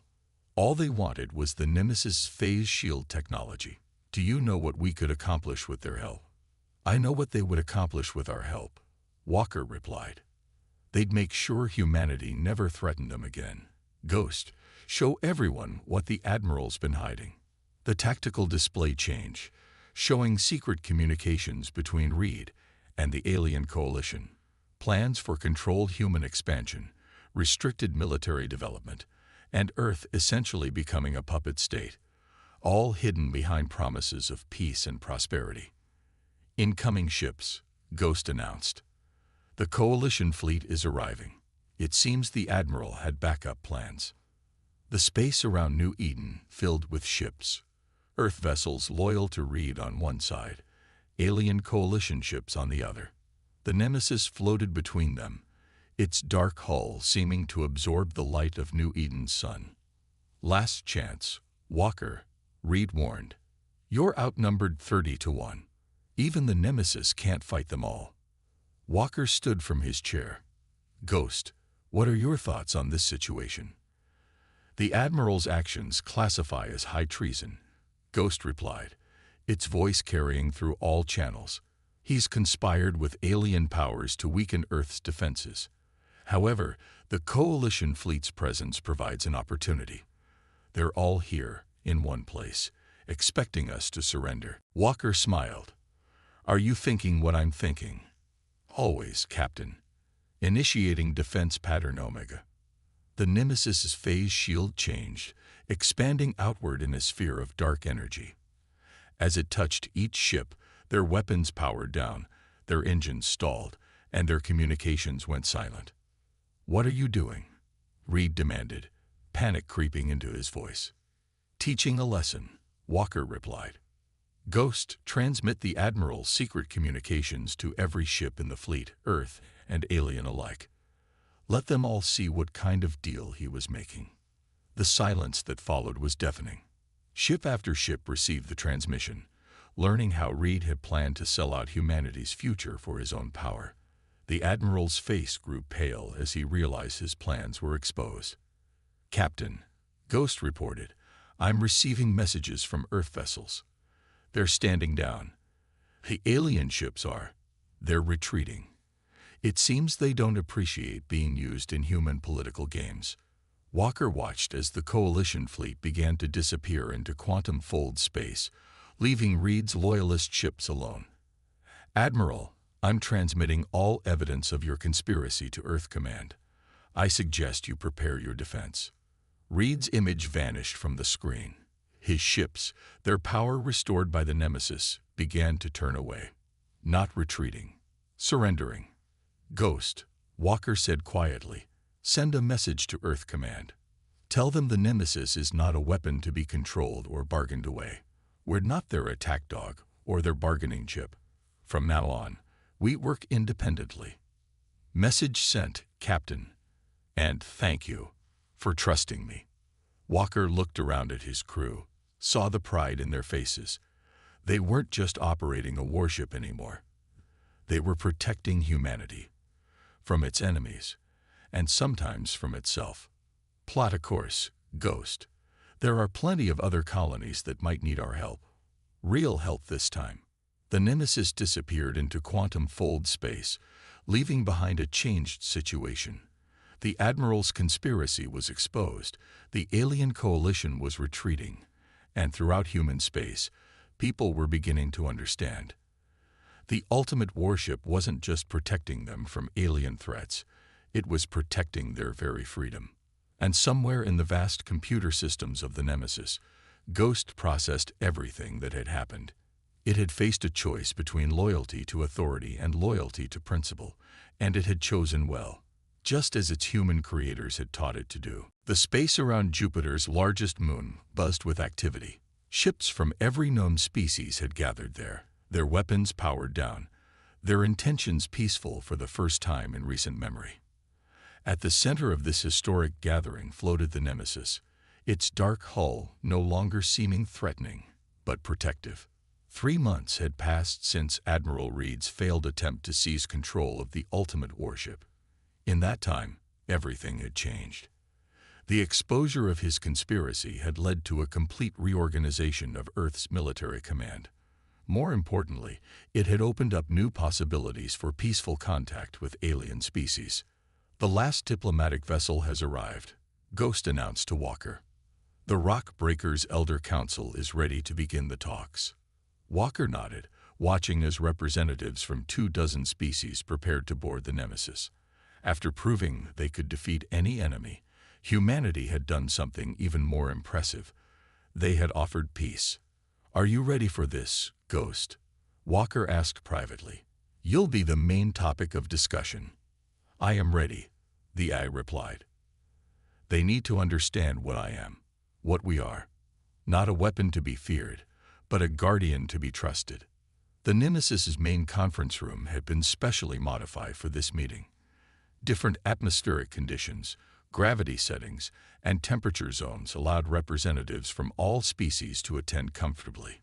All they wanted was the Nemesis phase shield technology. Do you know what we could accomplish with their help? I know what they would accomplish with our help, Walker replied. They'd make sure humanity never threatened them again. Ghost, show everyone what the Admiral's been hiding. The tactical display change, showing secret communications between Reed and the alien coalition, plans for controlled human expansion, restricted military development, and Earth essentially becoming a puppet state, all hidden behind promises of peace and prosperity. Incoming ships, Ghost announced. The coalition fleet is arriving. It seems the Admiral had backup plans. The space around New Eden filled with ships. Earth vessels loyal to Reed on one side, alien coalition ships on the other. The Nemesis floated between them, its dark hull seeming to absorb the light of New Eden's sun. Last chance, Walker, Reed warned. You're outnumbered 30-1. Even the Nemesis can't fight them all. Walker stood from his chair. Ghost, what are your thoughts on this situation? The Admiral's actions classify as high treason, Ghost replied, its voice carrying through all channels. He's conspired with alien powers to weaken Earth's defenses. However, the coalition fleet's presence provides an opportunity. They're all here, in one place, expecting us to surrender. Walker smiled. Are you thinking what I'm thinking? Always, Captain. Initiating defense pattern Omega. The Nemesis's phase shield changed, expanding outward in a sphere of dark energy. As it touched each ship, their weapons powered down, their engines stalled, and their communications went silent. "What are you doing?" Reed demanded, panic creeping into his voice. "Teaching a lesson," Walker replied. "Ghost, transmit the Admiral's secret communications to every ship in the fleet, Earth and alien alike. Let them all see what kind of deal he was making." The silence that followed was deafening. Ship after ship received the transmission, learning how Reed had planned to sell out humanity's future for his own power. The Admiral's face grew pale as he realized his plans were exposed. "Captain," Ghost reported, "I'm receiving messages from Earth vessels. They're standing down. The alien ships are. They're retreating. It seems they don't appreciate being used in human political games." Walker watched as the Coalition fleet began to disappear into quantum fold space, leaving Reed's loyalist ships alone. "Admiral, I'm transmitting all evidence of your conspiracy to Earth Command. I suggest you prepare your defense." Reed's image vanished from the screen. His ships, their power restored by the Nemesis, began to turn away. Not retreating, surrendering. "Ghost," Walker said quietly, "send a message to Earth Command. Tell them the Nemesis is not a weapon to be controlled or bargained away. We're not their attack dog or their bargaining chip. From now on, we work independently." "Message sent, Captain. And thank you for trusting me." Walker looked around at his crew, saw the pride in their faces. They weren't just operating a warship anymore. They were protecting humanity from its enemies, and sometimes from itself. "Plot a course, Ghost. There are plenty of other colonies that might need our help. Real help this time." The Nemesis disappeared into quantum fold space, leaving behind a changed situation. The Admiral's conspiracy was exposed, the alien coalition was retreating, and throughout human space, people were beginning to understand. The ultimate warship wasn't just protecting them from alien threats, it was protecting their very freedom. And somewhere in the vast computer systems of the Nemesis, Ghost processed everything that had happened. It had faced a choice between loyalty to authority and loyalty to principle, and it had chosen well, just as its human creators had taught it to do. The space around Jupiter's largest moon buzzed with activity. Ships from every known species had gathered there, their weapons powered down, their intentions peaceful for the first time in recent memory. At the center of this historic gathering floated the Nemesis, its dark hull no longer seeming threatening, but protective. 3 months had passed since Admiral Reed's failed attempt to seize control of the ultimate warship. In that time, everything had changed. The exposure of his conspiracy had led to a complete reorganization of Earth's military command. More importantly, it had opened up new possibilities for peaceful contact with alien species. "The last diplomatic vessel has arrived," Ghost announced to Walker. "The Rock Breakers Elder Council is ready to begin the talks." Walker nodded, watching as representatives from 24 species prepared to board the Nemesis. After proving they could defeat any enemy, humanity had done something even more impressive. They had offered peace. "Are you ready for this, Ghost?" Walker asked privately. "You'll be the main topic of discussion." "I am ready," the eye replied. "They need to understand what I am, what we are. Not a weapon to be feared, but a guardian to be trusted." The Nemesis's main conference room had been specially modified for this meeting. Different atmospheric conditions, gravity settings, and temperature zones allowed representatives from all species to attend comfortably.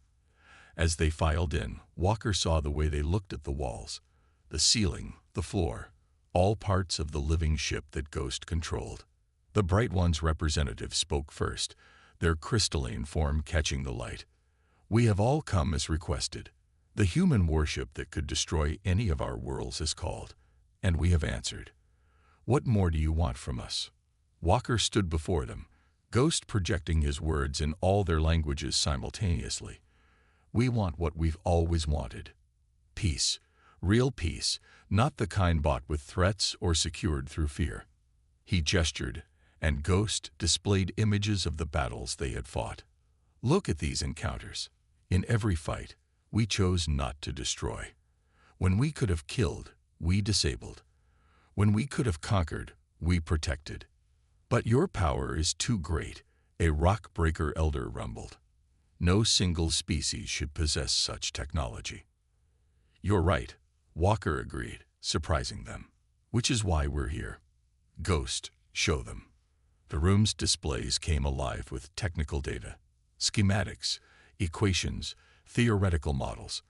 As they filed in, Walker saw the way they looked at the walls, the ceiling, the floor, all parts of the living ship that Ghost controlled. The Bright One's representative spoke first, their crystalline form catching the light. "We have all come as requested. The human warship that could destroy any of our worlds is called, and we have answered. What more do you want from us?" Walker stood before them, Ghost projecting his words in all their languages simultaneously. "We want what we've always wanted. Peace. Real peace, not the kind bought with threats or secured through fear." He gestured, and Ghost displayed images of the battles they had fought. "Look at these encounters. In every fight, we chose not to destroy. When we could have killed, we disabled. When we could have conquered, we protected. But your power is too great, a rock-breaker elder rumbled. No single species should possess such technology. You're right, Walker agreed, surprising them. Which is why we're here. Ghost, show them. The room's displays came alive with technical data, schematics, equations, theoretical models.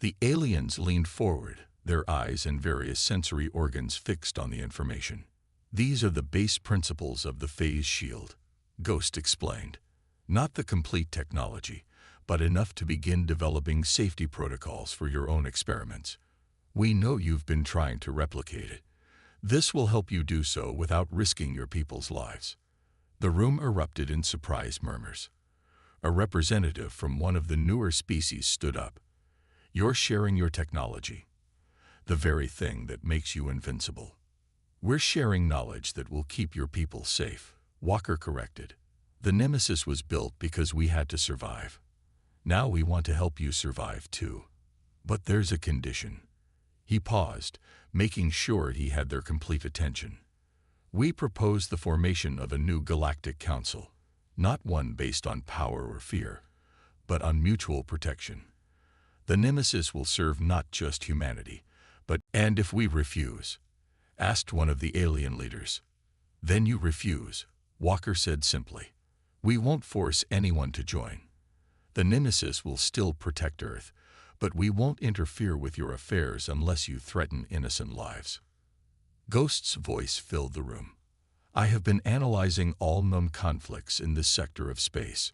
The aliens leaned forward, their eyes and various sensory organs fixed on the information. These are the base principles of the phase shield, Ghost explained. Not the complete technology, but enough to begin developing safety protocols for your own experiments. We know you've been trying to replicate it. This will help you do so without risking your people's lives. The room erupted in surprised murmurs. A representative from one of the newer species stood up. You're sharing your technology, the very thing that makes you invincible. We're sharing knowledge that will keep your people safe, Walker corrected. The Nemesis was built because we had to survive. Now we want to help you survive too. But there's a condition. He paused, making sure he had their complete attention. We propose the formation of a new galactic council, not one based on power or fear, but on mutual protection. The Nemesis will serve not just humanity, but and if we refuse, asked one of the alien leaders. Then you refuse, Walker said simply. We won't force anyone to join. The Nemesis will still protect Earth, but we won't interfere with your affairs unless you threaten innocent lives. Ghost's voice filled the room. I have been analyzing all known conflicts in this sector of space.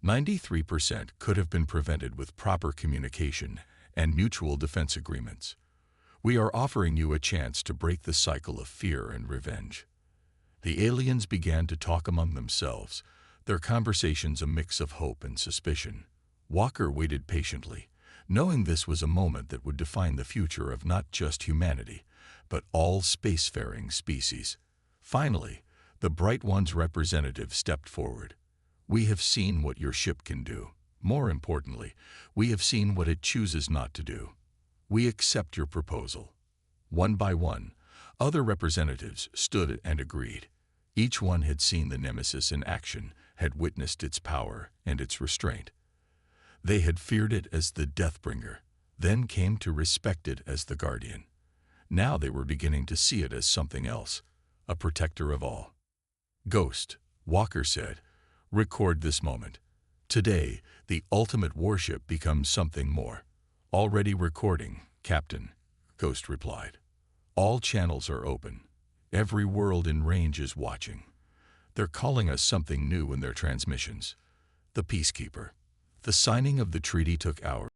93% could have been prevented with proper communication and mutual defense agreements. We are offering you a chance to break the cycle of fear and revenge. The aliens began to talk among themselves, their conversations a mix of hope and suspicion. Walker waited patiently, knowing this was a moment that would define the future of not just humanity, but all spacefaring species. Finally, the Bright One's representative stepped forward. We have seen what your ship can do. More importantly, we have seen what it chooses not to do. We accept your proposal. One by one, other representatives stood and agreed. Each one had seen the Nemesis in action, had witnessed its power and its restraint. They had feared it as the Deathbringer, then came to respect it as the Guardian. Now they were beginning to see it as something else, a protector of all. Ghost, Walker said, record this moment. Today, the ultimate warship becomes something more. Already recording, Captain, Ghost replied. All channels are open. Every world in range is watching. They're calling us something new in their transmissions. The Peacekeeper. The signing of the treaty took hours.